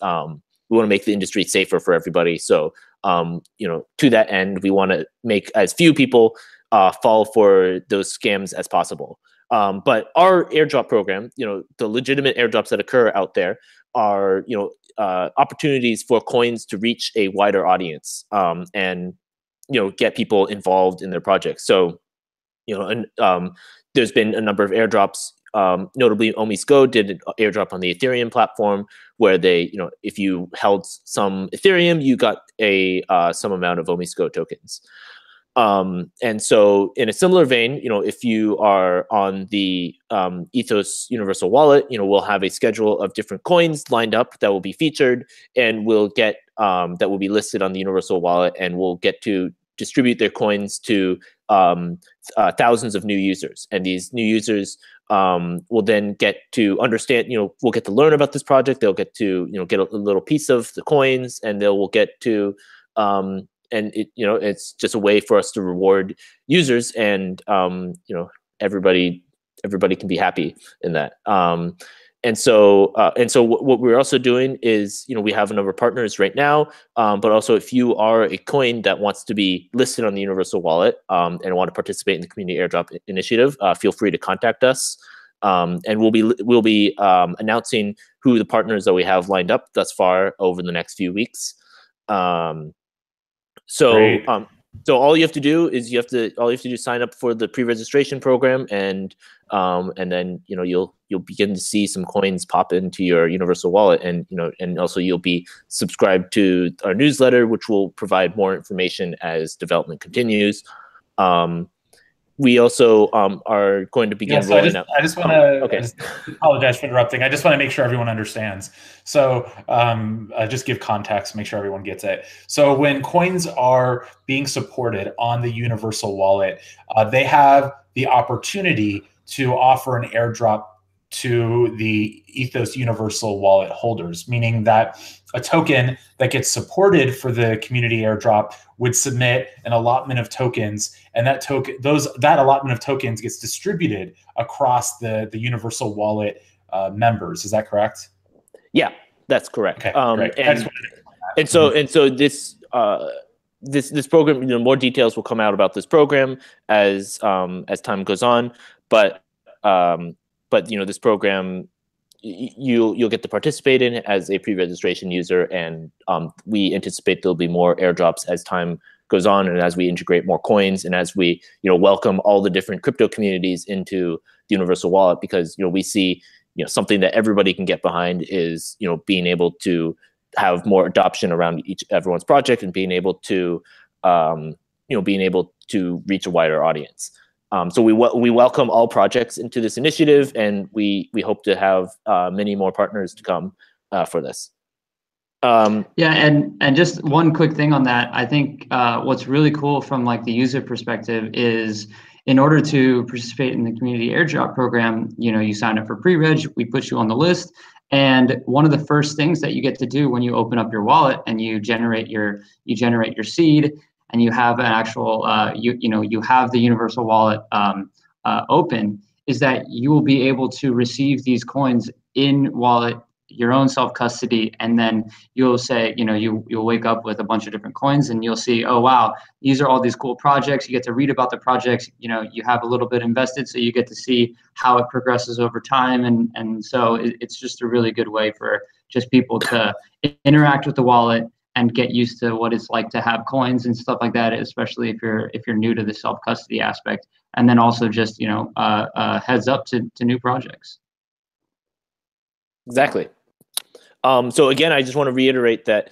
we want to make the industry safer for everybody. So to that end, we want to make as few people fall for those scams as possible. But our airdrop program, the legitimate airdrops that occur out there are opportunities for coins to reach a wider audience and get people involved in their projects. So there's been a number of airdrops. Notably, Omisco did an airdrop on the Ethereum platform where they, if you held some Ethereum, you got some amount of Omisco tokens. And so in a similar vein, if you are on the Ethos Universal Wallet, we'll have a schedule of different coins lined up that will be featured, and we'll get that will be listed on the Universal Wallet, and we'll get to distribute their coins to thousands of new users. And these new users will then get to understand, will get to learn about this project. They'll get to, get a little piece of the coins, and they will get to, and it's just a way for us to reward users, and everybody can be happy in that. And so what we're also doing is, we have a number of partners right now, but also if you are a coin that wants to be listed on the Universal Wallet and want to participate in the Community Airdrop Initiative, feel free to contact us. And we'll be announcing who the partners that we have lined up thus far over the next few weeks. So all you have to do is sign up for the pre-registration program, and then you'll begin to see some coins pop into your Universal Wallet, and also you'll be subscribed to our newsletter, which will provide more information as development continues. We also are going to begin rolling out.
I just want to apologize for interrupting. I just want to make sure everyone understands. So just give context, make sure everyone gets it. So when coins are being supported on the Universal Wallet, they have the opportunity to offer an airdrop to the Ethos Universal Wallet holders, meaning that a token that gets supported for the community airdrop would submit an allotment of tokens, and that allotment of tokens gets distributed across the Universal Wallet members. Is that correct?
Yeah, that's correct.
Okay, great.
And so this program, more details will come out about this program as time goes on, but this program, you'll get to participate in it as a pre-registration user, and we anticipate there'll be more airdrops as time goes on, and as we integrate more coins, and as we welcome all the different crypto communities into the Universal Wallet, because we see something that everybody can get behind is being able to have more adoption around everyone's project, and being able to reach a wider audience. So we welcome all projects into this initiative, and we hope to have many more partners to come for this.
Yeah, and just one quick thing on that. I think what's really cool from like the user perspective is in order to participate in the community airdrop program, you sign up for pre-reg, we put you on the list. And one of the first things that you get to do when you open up your wallet and you generate your seed and you have an actual you have the universal wallet open, is that you will be able to receive these coins in wallet, your own self custody, and then you'll say, you'll wake up with a bunch of different coins and you'll see, oh wow, these are all these cool projects. You get to read about the projects, you have a little bit invested, so you get to see how it progresses over time. And so it's just a really good way for just people to interact with the wallet and get used to what it's like to have coins and stuff like that, especially if you're new to the self custody aspect. And then also just heads up to new projects.
Exactly. So again, I just want to reiterate that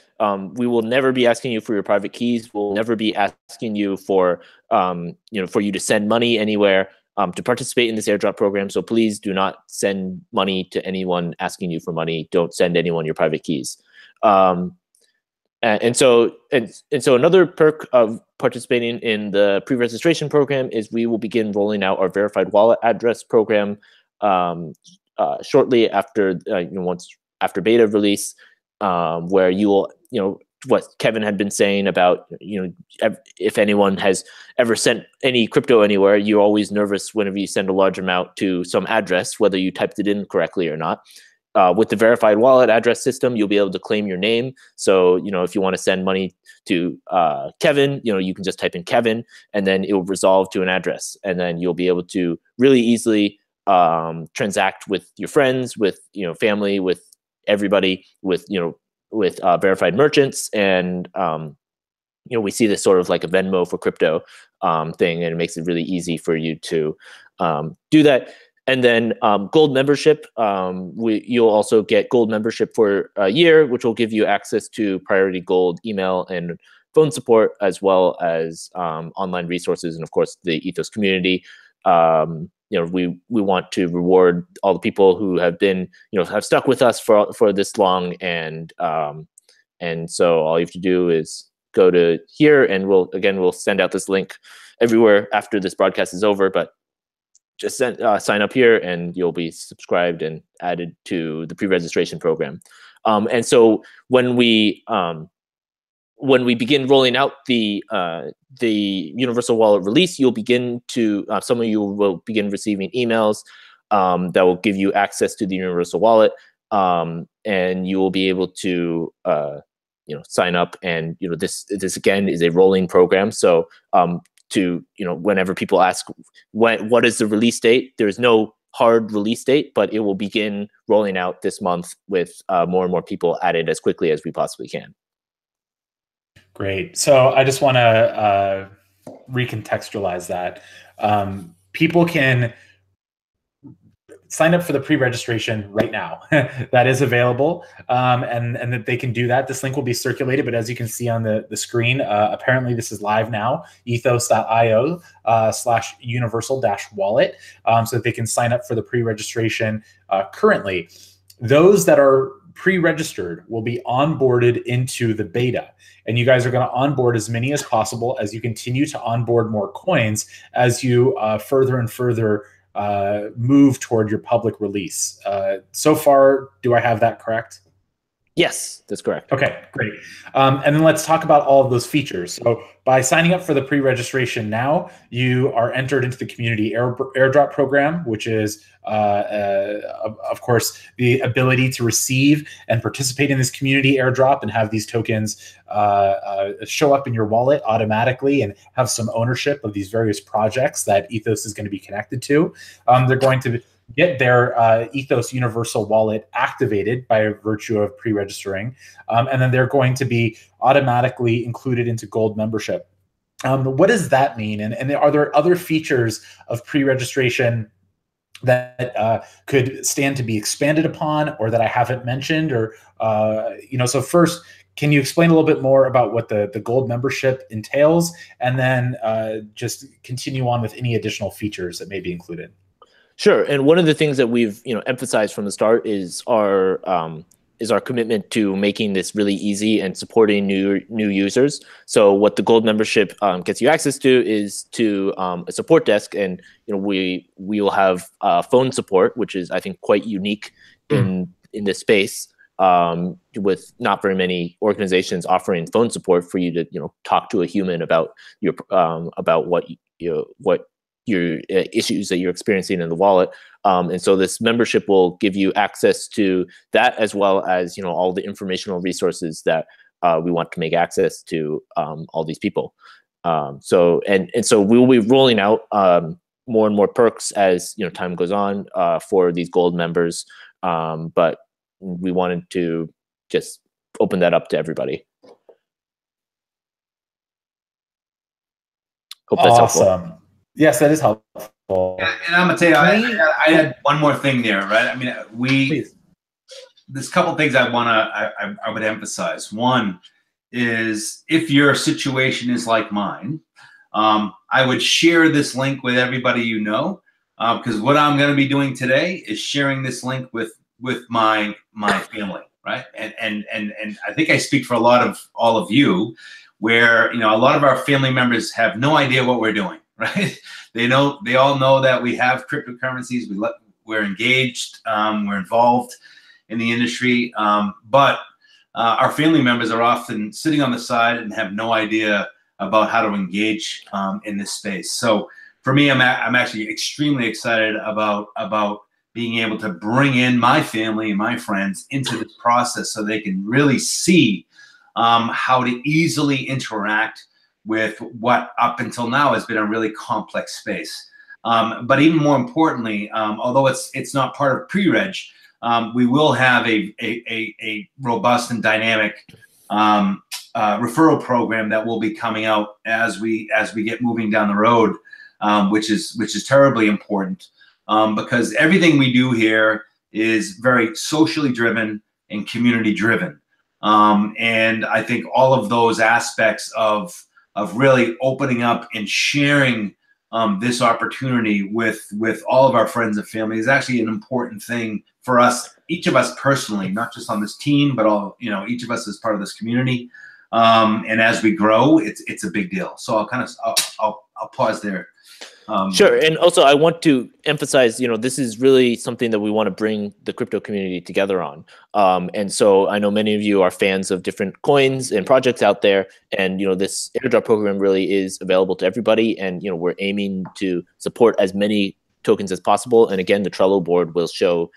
we will never be asking you for your private keys. We'll never be asking you for for you to send money anywhere to participate in this airdrop program. So please do not send money to anyone asking you for money. Don't send anyone your private keys. And so another perk of participating in the pre-registration program is we will begin rolling out our verified wallet address program shortly after after beta release, where you will, what Kevin had been saying about, if anyone has ever sent any crypto anywhere, you're always nervous whenever you send a large amount to some address, whether you typed it in correctly or not. With the verified wallet address system, you'll be able to claim your name. So, if you want to send money to Kevin, you can just type in Kevin, and then it will resolve to an address. And then you'll be able to really easily transact with your friends, with family, with everybody, with verified merchants. And we see this sort of like a Venmo for crypto thing, and it makes it really easy for you to do that. And then gold membership, you'll also get gold membership for a year, which will give you access to priority gold email and phone support, as well as online resources, and of course the Ethos community. We want to reward all the people who have been, have stuck with us for this long, and so all you have to do is go to here, and we'll send out this link everywhere after this broadcast is over, but just sign up here and you'll be subscribed and added to the pre-registration program. And so when we begin rolling out the Universal Wallet release, you'll begin to some of you will begin receiving emails that will give you access to the Universal Wallet, and you will be able to sign up. And this again is a rolling program, so whenever people ask what is the release date, there's no hard release date, but it will begin rolling out this month with more and more people added as quickly as we possibly can.
Great. So I just want to recontextualize that. People can sign up for the pre-registration right now. That is available, and that they can do that. This link will be circulated, but as you can see on the screen, apparently this is live now, ethos.io/universal-wallet, so that they can sign up for the pre-registration currently. Those that are pre-registered will be onboarded into the beta, and you guys are going to onboard as many as possible as you continue to onboard more coins as you further and further move toward your public release. So far, do I have that correct?
Yes, that's correct.
Okay, great. And then let's talk about all of those features. So by signing up for the pre-registration now, you are entered into the community airdrop program, which is, of course, the ability to receive and participate in this community airdrop and have these tokens show up in your wallet automatically and have some ownership of these various projects that Ethos is going to be connected to. They're going to get their Ethos Universal Wallet activated by virtue of pre-registering, and then they're going to be automatically included into gold membership. What does that mean? And are there other features of pre-registration that could stand to be expanded upon, or that I haven't mentioned? Or so first, can you explain a little bit more about what the gold membership entails, and then just continue on with any additional features that may be included?
Sure. And one of the things that we've emphasized from the start is our is our commitment to making this really easy and supporting new users. So what the gold membership gets you access to is to a support desk, and we will have phone support, which is I think quite unique in this space, with not very many organizations offering phone support for you to talk to a human about what your issues that you're experiencing in the wallet. And so this membership will give you access to that, as well as all the informational resources that we want to make access to all these people. So we will be rolling out more and more perks as time goes on for these gold members. But we wanted to just open that up to everybody. Hope that's helpful.
Yes, that is helpful.
And Amateo, I had one more thing there, right? I mean, there's a couple of things I would emphasize. One is, if your situation is like mine, I would share this link with everybody because what I'm going to be doing today is sharing this link with my family, right? And I think I speak for all of you, where a lot of our family members have no idea what we're doing, right? They all know that we have cryptocurrencies. We're engaged. We're involved in the industry, but our family members are often sitting on the side and have no idea about how to engage in this space. So for me, I'm actually extremely excited about being able to bring in my family and my friends into this process, so they can really see how to easily interact with what up until now has been a really complex space. But even more importantly, although it's not part of pre-reg, we will have a robust and dynamic referral program that will be coming out as we get moving down the road, which is terribly important, because everything we do here is very socially driven and community driven. And I think all of those aspects of really opening up and sharing this opportunity with all of our friends and family is actually an important thing for us, each of us personally, not just on this team, but each of us as part of this community. And as we grow, it's a big deal. So I'll pause there.
Sure. And also I want to emphasize, this is really something that we want to bring the crypto community together on. And so I know many of you are fans of different coins and projects out there, and, this airdrop program really is available to everybody. And, we're aiming to support as many tokens as possible. And again, the Trello board will show,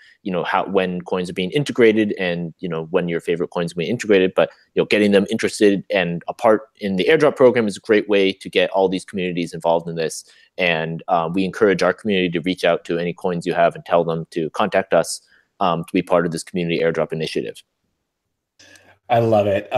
when coins are being integrated, and, when your favorite coins are being integrated. But, getting them interested and a part in the airdrop program is a great way to get all these communities involved in this. And we encourage our community to reach out to any coins you have and tell them to contact us to be part of this community airdrop initiative.
I love it.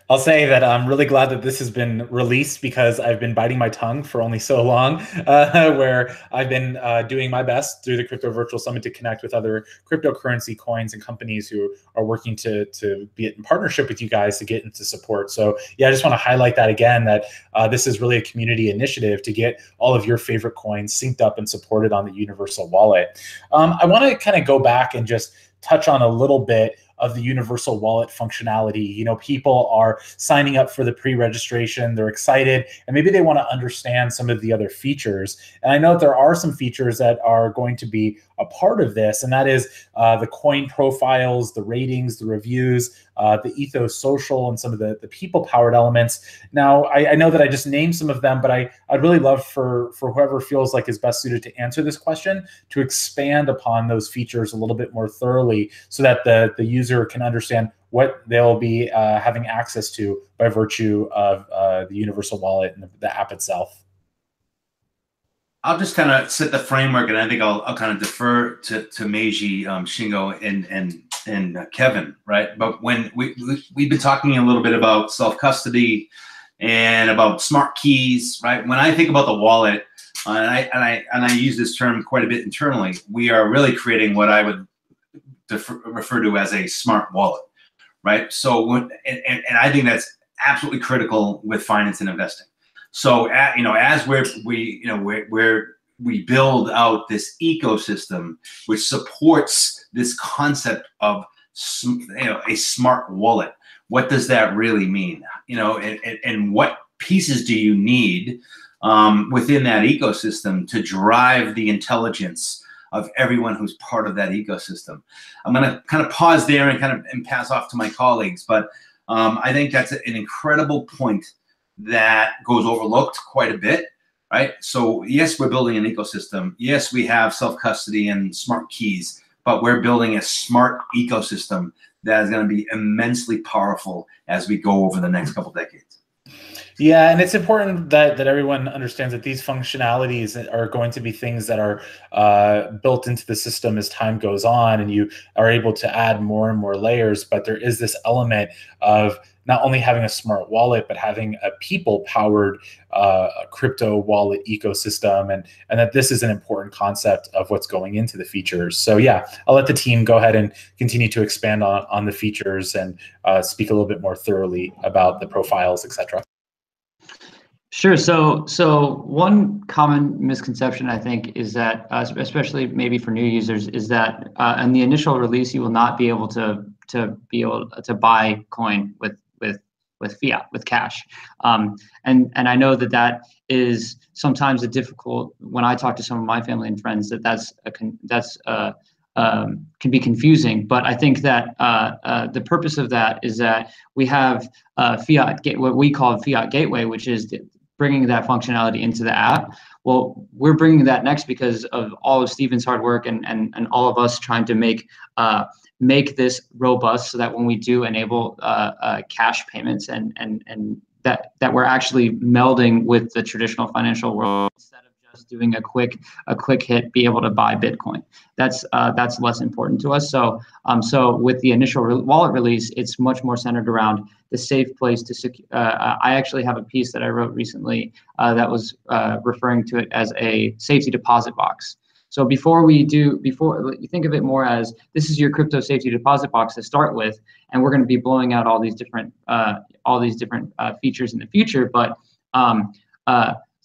I'll say that I'm really glad that this has been released, because I've been biting my tongue for only so long, where I've been doing my best through the Crypto Virtual Summit to connect with other cryptocurrency coins and companies who are working to be in partnership with you guys to get into support. So yeah, I just want to highlight that again, that this is really a community initiative to get all of your favorite coins synced up and supported on the Universal Wallet. I want to kind of go back and just touch on a little bit of the Universal Wallet functionality. People are signing up for the pre-registration, they're excited, and maybe they want to understand some of the other features. And I know that there are some features that are going to be a part of this, and that is the coin profiles, the ratings, the reviews, the Ethos social, and some of the people-powered elements. Now, I know that I just named some of them, but I'd really love for whoever feels like is best suited to answer this question to expand upon those features a little bit more thoroughly, so that the user can understand what they'll be having access to by virtue of the Universal Wallet and the app itself.
I'll just kind of set the framework, and I think I'll kind of defer to Meiji, Shingo, and Kevin, right? But when we've been talking a little bit about self-custody and about smart keys, right? When I think about the wallet, and I use this term quite a bit internally, we are really creating what I would refer to as a smart wallet, right? So, and I think that's absolutely critical with finance and investing. So, as we build out this ecosystem which supports this concept of a smart wallet. What does that really mean? And what pieces do you need within that ecosystem to drive the intelligence of everyone who's part of that ecosystem? I'm going to kind of pause there and pass off to my colleagues, but I think that's an incredible point that goes overlooked quite a bit, right? So yes, we're building an ecosystem. Yes, we have self-custody and smart keys, but we're building a smart ecosystem that is going to be immensely powerful as we go over the next couple decades.
Yeah, and it's important that everyone understands that these functionalities are going to be things that are built into the system as time goes on, and you are able to add more and more layers. But there is this element of not only having a smart wallet, but having a people-powered crypto wallet ecosystem, and that this is an important concept of what's going into the features. So yeah, I'll let the team go ahead and continue to expand on the features and speak a little bit more thoroughly about the profiles, etc.
Sure. So one common misconception, I think, is that, especially maybe for new users, is that in the initial release you will not be able to buy coin with fiat, with cash, and I know that is sometimes a difficult. When I talk to some of my family and friends, can be confusing. But I think that the purpose of that is that we have what we call fiat gateway, which is bringing that functionality into the app. Well, we're bringing that next because of all of Steven's hard work and all of us trying to make this robust, so that when we do enable cash payments and that we're actually melding with the traditional financial world, instead of just doing a quick hit, be able to buy Bitcoin. That's less important to us. So with the initial wallet release, it's much more centered around the safe place to secure. I actually have a piece that I wrote recently that was referring to it as a safety deposit box. So before you think of it more as, this is your crypto safety deposit box to start with, and we're going to be blowing out all these different features in the future. But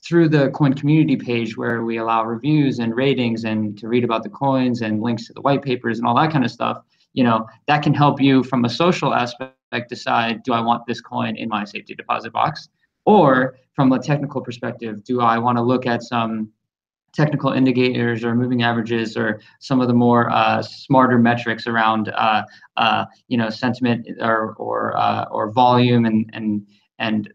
through the coin community page, where we allow reviews and ratings and to read about the coins and links to the white papers and all that kind of stuff, that can help you from a social aspect decide, do I want this coin in my safety deposit box? Or from a technical perspective, do I want to look at some technical indicators or moving averages or some of the more smarter metrics around sentiment or volume and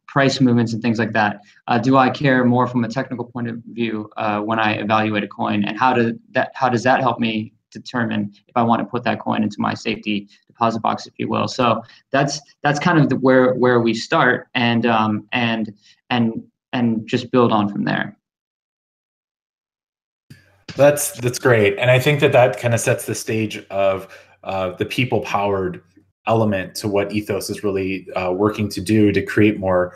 price movements and things like that? Do I care more from a technical point of view when I evaluate a coin, and how does that help me determine if I want to put that coin into my safety deposit box, if you will? So that's kind of where we start, and just build on from there.
That's great, and I think that kind of sets the stage of the people-powered element to what Ethos is really working to do, to create more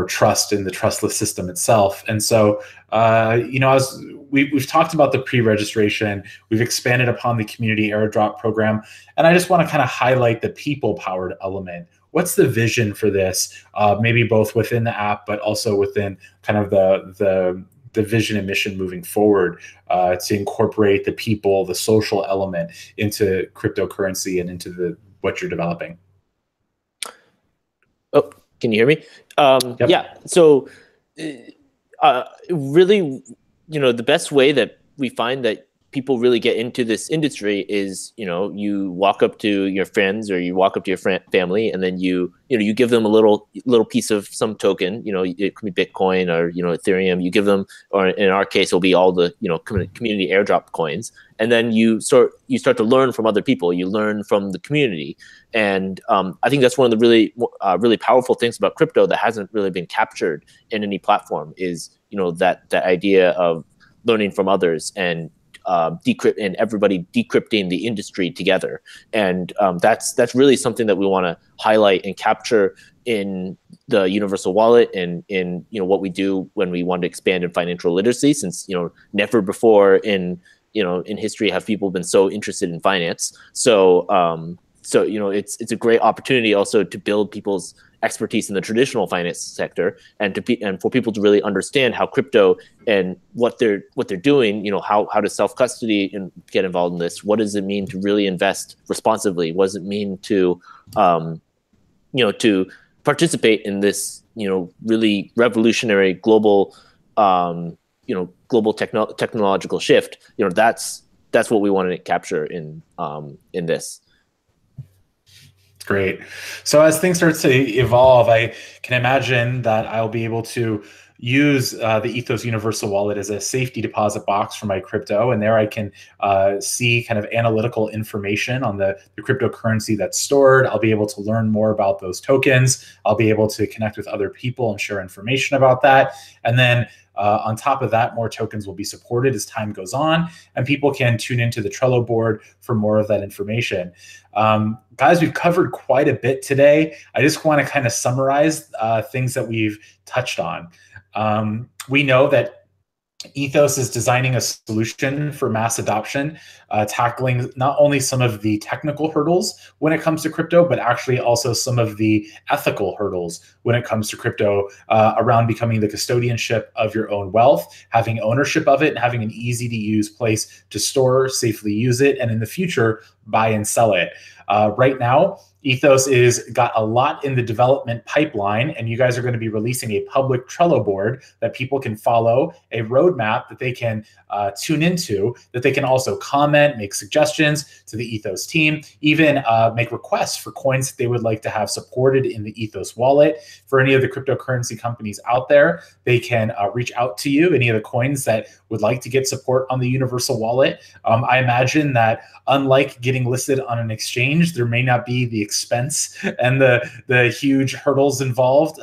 trust in the trustless system itself. And so, as we've talked about the pre-registration, we've expanded upon the community airdrop program, and I just want to kind of highlight the people-powered element. What's the vision for this? Maybe both within the app, but also within kind of the vision and mission moving forward, to incorporate the people, the social element into cryptocurrency and into what you're developing.
Oh, can you hear me?
Yep.
Yeah. So, really, the best way that we find that people really get into this industry is, you walk up to your friends or you walk up to your family, and then you give them a little piece of some token. It could be Bitcoin or Ethereum. You give them, or in our case, it'll be all the community airdrop coins, and then you start to learn from other people. You learn from the community, and I think that's one of the really powerful things about crypto that hasn't really been captured in any platform is that idea of learning from others and and everybody decrypting the industry together. And that's really something that we want to highlight and capture in the Universal Wallet, and in what we do when we want to expand in financial literacy, since never before in history have people been so interested in finance. So it's a great opportunity also to build people's expertise in the traditional finance sector, and for people to really understand how crypto and what they're doing, how to self custody and get involved in this. What does it mean to really invest responsibly? What does it mean to to participate in this really revolutionary global technological shift? That's what we wanted to capture in this.
Great. So as things start to evolve, I can imagine that I'll be able to use the Ethos Universal Wallet as a safety deposit box for my crypto. And there I can see kind of analytical information on the cryptocurrency that's stored. I'll be able to learn more about those tokens. I'll be able to connect with other people and share information about that. And then on top of that, more tokens will be supported as time goes on, and people can tune into the Trello board for more of that information. Guys, we've covered quite a bit today. I just want to kind of summarize things that we've touched on. We know that Ethos is designing a solution for mass adoption, tackling not only some of the technical hurdles when it comes to crypto, but actually also some of the ethical hurdles when it comes to crypto, around becoming the custodianship of your own wealth, having ownership of it, and having an easy to use place to store, safely use it, and in the future, buy and sell it. Right now, Ethos is got a lot in the development pipeline, and you guys are going to be releasing a public Trello board that people can follow, a roadmap that they can tune into, that they can also comment, make suggestions to the Ethos team, even make requests for coins that they would like to have supported in the Ethos wallet. For any of the cryptocurrency companies out there, they can reach out to you, any of the coins that would like to get support on the Universal Wallet. I imagine that unlike getting listed on an exchange, there may not be the expense and the huge hurdles involved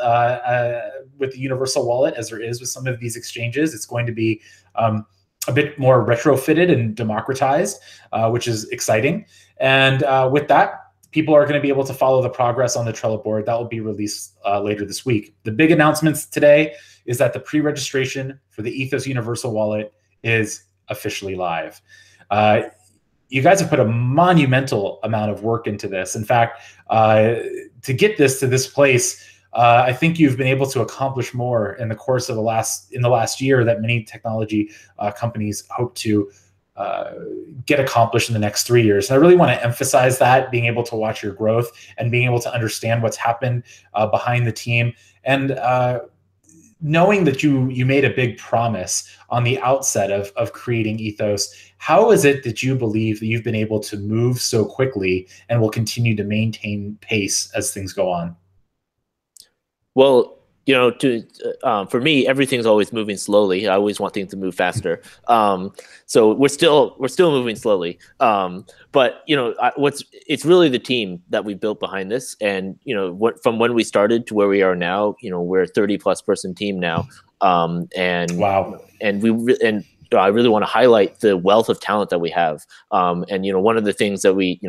with the Universal Wallet as there is with some of these exchanges. It's going to be a bit more retrofitted and democratized, which is exciting. And with that, people are going to be able to follow the progress on the Trello board. That will be released later this week. The big announcements today is that the pre-registration for the Ethos Universal Wallet is officially live. You guys have put a monumental amount of work into this. In fact, to get this to this place, I think you've been able to accomplish more in the course of the last year that many technology companies hope to get accomplished in the next 3 years. And I really want to emphasize that, being able to watch your growth and being able to understand what's happened behind the team, and knowing that you made a big promise on the outset of creating Ethos. How is it that you believe that you've been able to move so quickly and will continue to maintain pace as things go on?
Well, for me, everything's always moving slowly. I always want things to move faster. So we're still moving slowly. But it's really the team that we built behind this, and from when we started to where we are now, we're a 30+ person team now. And
wow.
And I really want to highlight the wealth of talent that we have. And one of the things that we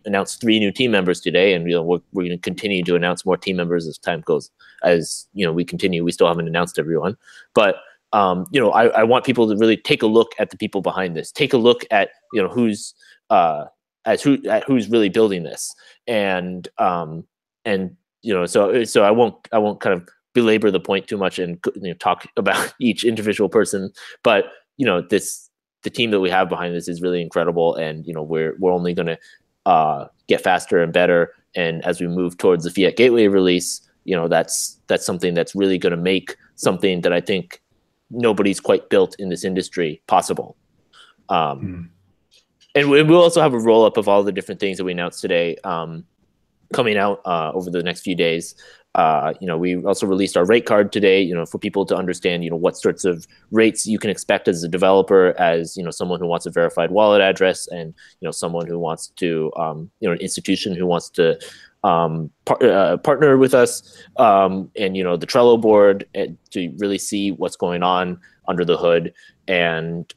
announced 3 new team members today, and we're going to continue to announce more team members as time goes. As we continue, we still haven't announced everyone, but I want people to really take a look at the people behind this. Take a look at who's really building this, and so I won't kind of belabor the point too much and talk about each individual person, but the team that we have behind this is really incredible, and we're only going to get faster and better. And as we move towards the Fiat Gateway release, that's something that's really going to make something that I think nobody's quite built in this industry possible. And we'll also have a roll up of all the different things that we announced today coming out over the next few days. We also released our rate card today, for people to understand, what sorts of rates you can expect as a developer, as, someone who wants a verified wallet address, and, someone who wants to, an institution who wants to partner with us, and, the Trello board, and to really see what's going on under the hood. And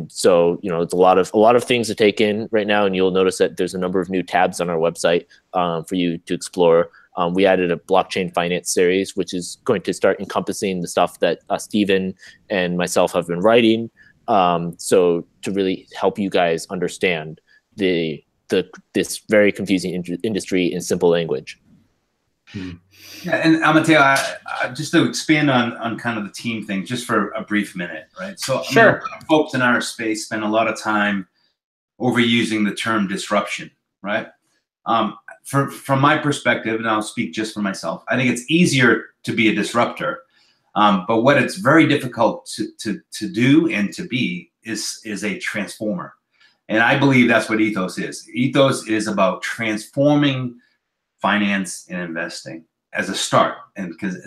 so, it's a lot of things to take in right now, and you'll notice that there's a number of new tabs on our website for you to explore. We added a blockchain finance series, which is going to start encompassing the stuff that Steven and myself have been writing. So to really help you guys understand this very confusing industry in simple language.
Hmm.
Yeah, and Amateo, just to expand on kind of the team thing, just for a brief minute, right? So,
Sure.
I mean, a lot of folks in our space spend a lot of time overusing the term disruption, right? From my perspective, and I'll speak just for myself, I think it's easier to be a disruptor, but what it's very difficult to do and to be is a transformer. And I believe that's what Ethos is. Ethos is about transforming finance and investing as a start, and because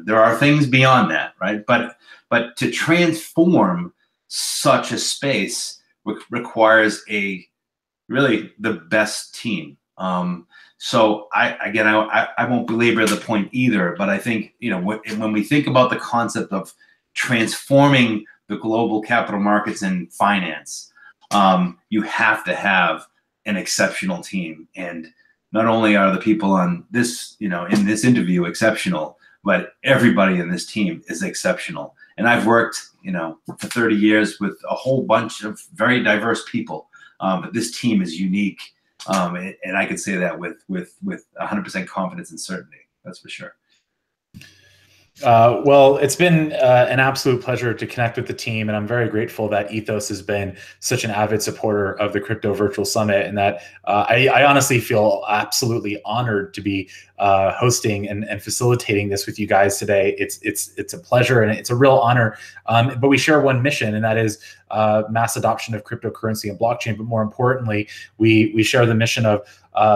there are things beyond that, right? But to transform such a space requires really the best team. So I won't belabor the point either, but I think when we think about the concept of transforming the global capital markets and finance, you have to have an exceptional team. And not only are the people on this, in this interview exceptional, but everybody in this team is exceptional. And I've worked, for 30 years with a whole bunch of very diverse people, but this team is unique, and I could say that with 100% confidence and certainty. That's for sure.
Well, it's been an absolute pleasure to connect with the team, and I'm very grateful that Ethos has been such an avid supporter of the Crypto Virtual Summit, and that I honestly feel absolutely honored to be hosting and facilitating this with you guys today. It's a pleasure and it's a real honor. But we share one mission, and that is mass adoption of cryptocurrency and blockchain. But more importantly, we share the mission of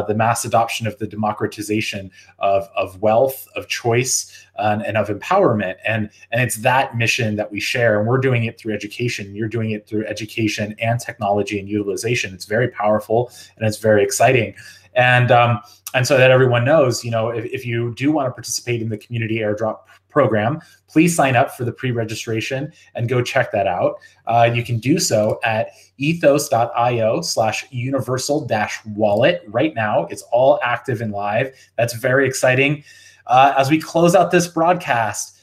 the mass adoption of the democratization of wealth, of choice, and of empowerment. And it's that mission that we share. And we're doing it through education. You're doing it through education and technology and utilization. It's very powerful and it's very exciting. And so that everyone knows, if you do want to participate in the community airdrop program, please sign up for the pre-registration and go check that out. You can do so at ethos.io/universal-wallet right now. It's all active and live. That's very exciting. As we close out this broadcast,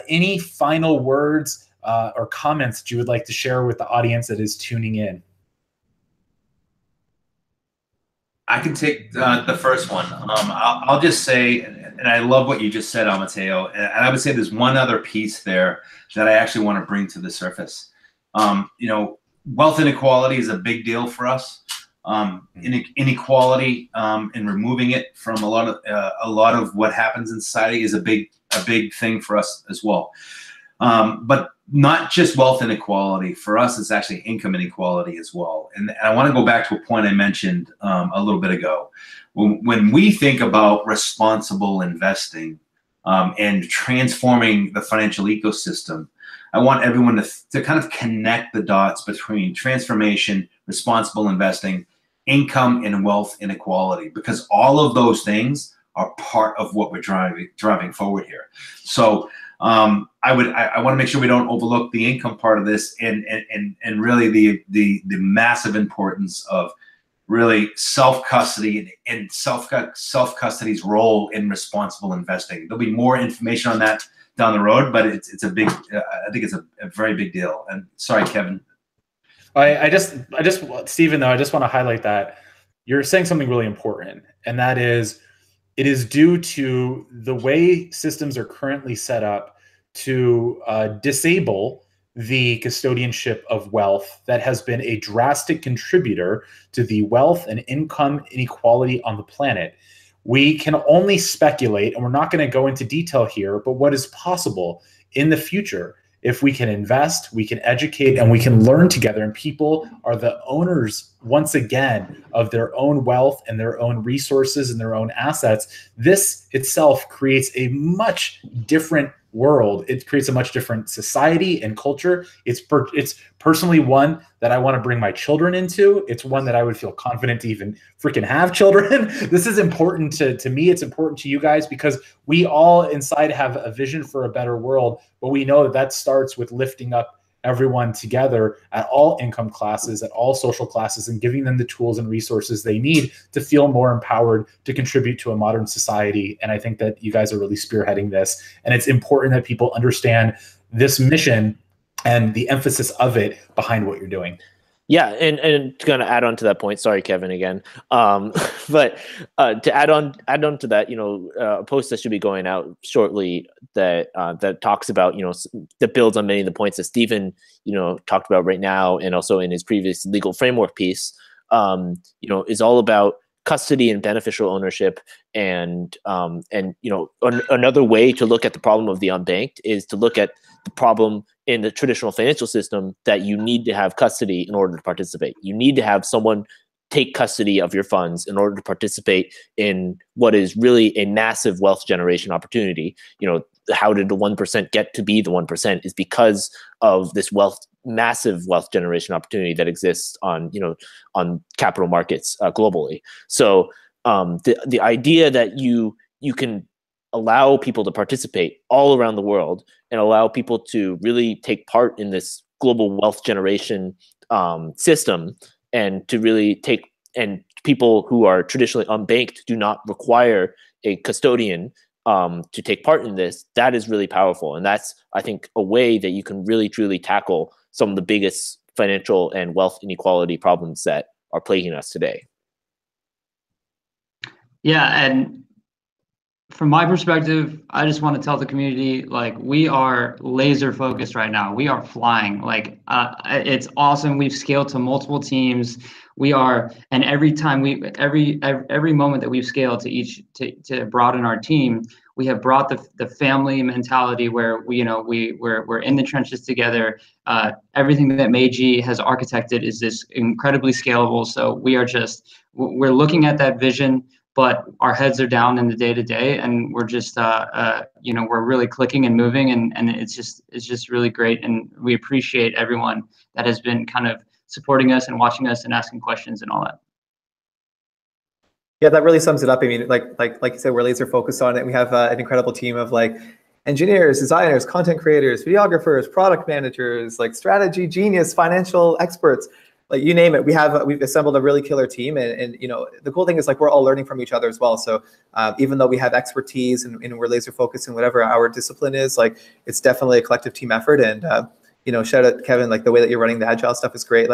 any final words or comments that you would like to share with the audience that is tuning in?
I can take the first one. I'll just say, and I love what you just said, Amateo, and I would say there's one other piece there that I actually want to bring to the surface. Wealth inequality is a big deal for us. Inequality and removing it from a lot of what happens in society is a big thing for us as well. But not just wealth inequality. For us, it's actually income inequality as well. And I want to go back to a point I mentioned a little bit ago. When we think about responsible investing and transforming the financial ecosystem, I want everyone to kind of connect the dots between transformation, responsible investing, income, and wealth inequality, because all of those things are part of what we're driving forward here. So I want to make sure we don't overlook the income part of this, and really the massive importance of really self-custody and self-custody's role in responsible investing. There'll be more information on that down the road, but it's a big, I think it's a very big deal. And sorry, Kevin.
I just, Stephen, though, I just want to highlight that you're saying something really important, and that is, it is due to the way systems are currently set up to disable the custodianship of wealth that has been a drastic contributor to the wealth and income inequality on the planet. We can only speculate, and we're not going to go into detail here, but what is possible in the future if we can invest, we can educate, and we can learn together, and people are the owners, once again, of their own wealth and their own resources and their own assets. This itself creates a much different world. It creates a much different society and culture. It's personally one that I want to bring my children into. It's one that I would feel confident to even freaking have children. This is important to me. It's important to you guys, because we all inside have a vision for a better world, but we know that starts with lifting up everyone together at all income classes, at all social classes, and giving them the tools and resources they need to feel more empowered to contribute to a modern society. And I think that you guys are really spearheading this. And it's important that people understand this mission and the emphasis of it behind what you're doing.
Yeah, and to kind of add on to that point, sorry, Kevin, again. But to add on to that, a post that should be going out shortly that that talks about, that builds on many of the points that Stephen, talked about right now, and also in his previous legal framework piece, is all about custody and beneficial ownership, and another way to look at the problem of the unbanked is to look at the problem in the traditional financial system, that you need to have custody in order to participate. You need to have someone take custody of your funds in order to participate in what is really a massive wealth generation opportunity. How did the 1% get to be the 1% is because of this massive wealth generation opportunity that exists on capital markets globally. So the idea that you can allow people to participate all around the world and allow people to really take part in this global wealth generation system, and to really and people who are traditionally unbanked do not require a custodian to take part in this, that is really powerful. And that's, I think, a way that you can really truly tackle some of the biggest financial and wealth inequality problems that are plaguing us today. Yeah, and from my perspective, I just want to tell the community, like, we are laser focused right now. We are flying. Like, it's awesome. We've scaled to multiple teams. We are, and every time every moment that we've scaled to broaden our team, we have brought the family mentality where we're in the trenches together. Everything that Meiji has architected is this incredibly scalable. So we're looking at that vision, but our heads are down in the day-to-day, and we're just we're really clicking and moving, and it's just really great. And we appreciate everyone that has been kind of supporting us and watching us and asking questions and all that.
Yeah, that really sums it up. I mean, like you said, we're laser focused on it. We have an incredible team of engineers, designers, content creators, videographers, product managers, strategy genius, financial experts. You name it, we've assembled a really killer team, and the cool thing is we're all learning from each other as well. So even though we have expertise and we're laser focused in whatever our discipline is, it's definitely a collective team effort. And shout out Kevin, the way that you're running the agile stuff is great.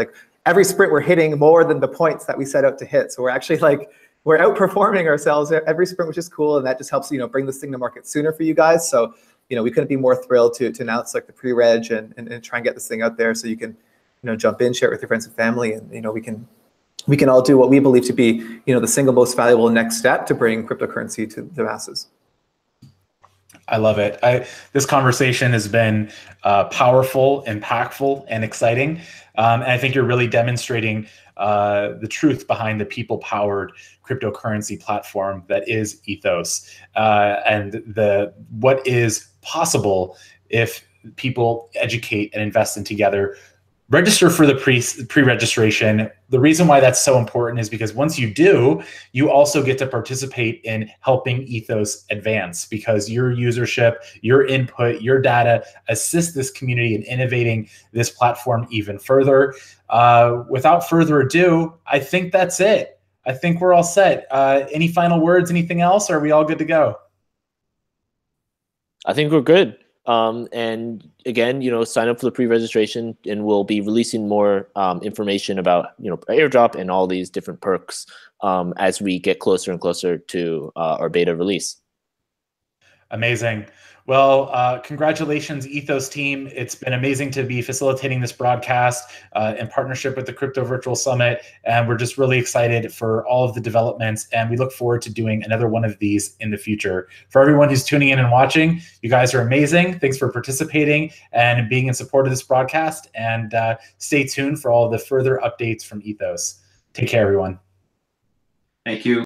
Every sprint we're hitting more than the points that we set out to hit. So we're actually we're outperforming ourselves every sprint, which is cool, and that just helps bring this thing to market sooner for you guys. So we couldn't be more thrilled to announce the pre-reg and try and get this thing out there so you can jump in, share it with your friends and family, and we can all do what we believe to be the single most valuable next step to bring cryptocurrency to the masses.
I love it. This conversation has been powerful, impactful, and exciting, and I think you're really demonstrating the truth behind the people-powered cryptocurrency platform that is Ethos, and what is possible if people educate and invest in together. Register for the pre-registration. The reason why that's so important is because once you do, you also get to participate in helping Ethos advance, because your usership, your input, your data assist this community in innovating this platform even further. Without further ado, I think that's it. I think we're all set. Any final words, anything else? Or are we all good to go?
I think we're good. And again, sign up for the pre-registration, and we'll be releasing more information about, Airdrop and all these different perks as we get closer and closer to our beta release.
Amazing. Well, congratulations, Ethos team. It's been amazing to be facilitating this broadcast in partnership with the Crypto Virtual Summit. And we're just really excited for all of the developments. And we look forward to doing another one of these in the future. For everyone who's tuning in and watching, you guys are amazing. Thanks for participating and being in support of this broadcast. And stay tuned for all the further updates from Ethos. Take care, everyone.
Thank you.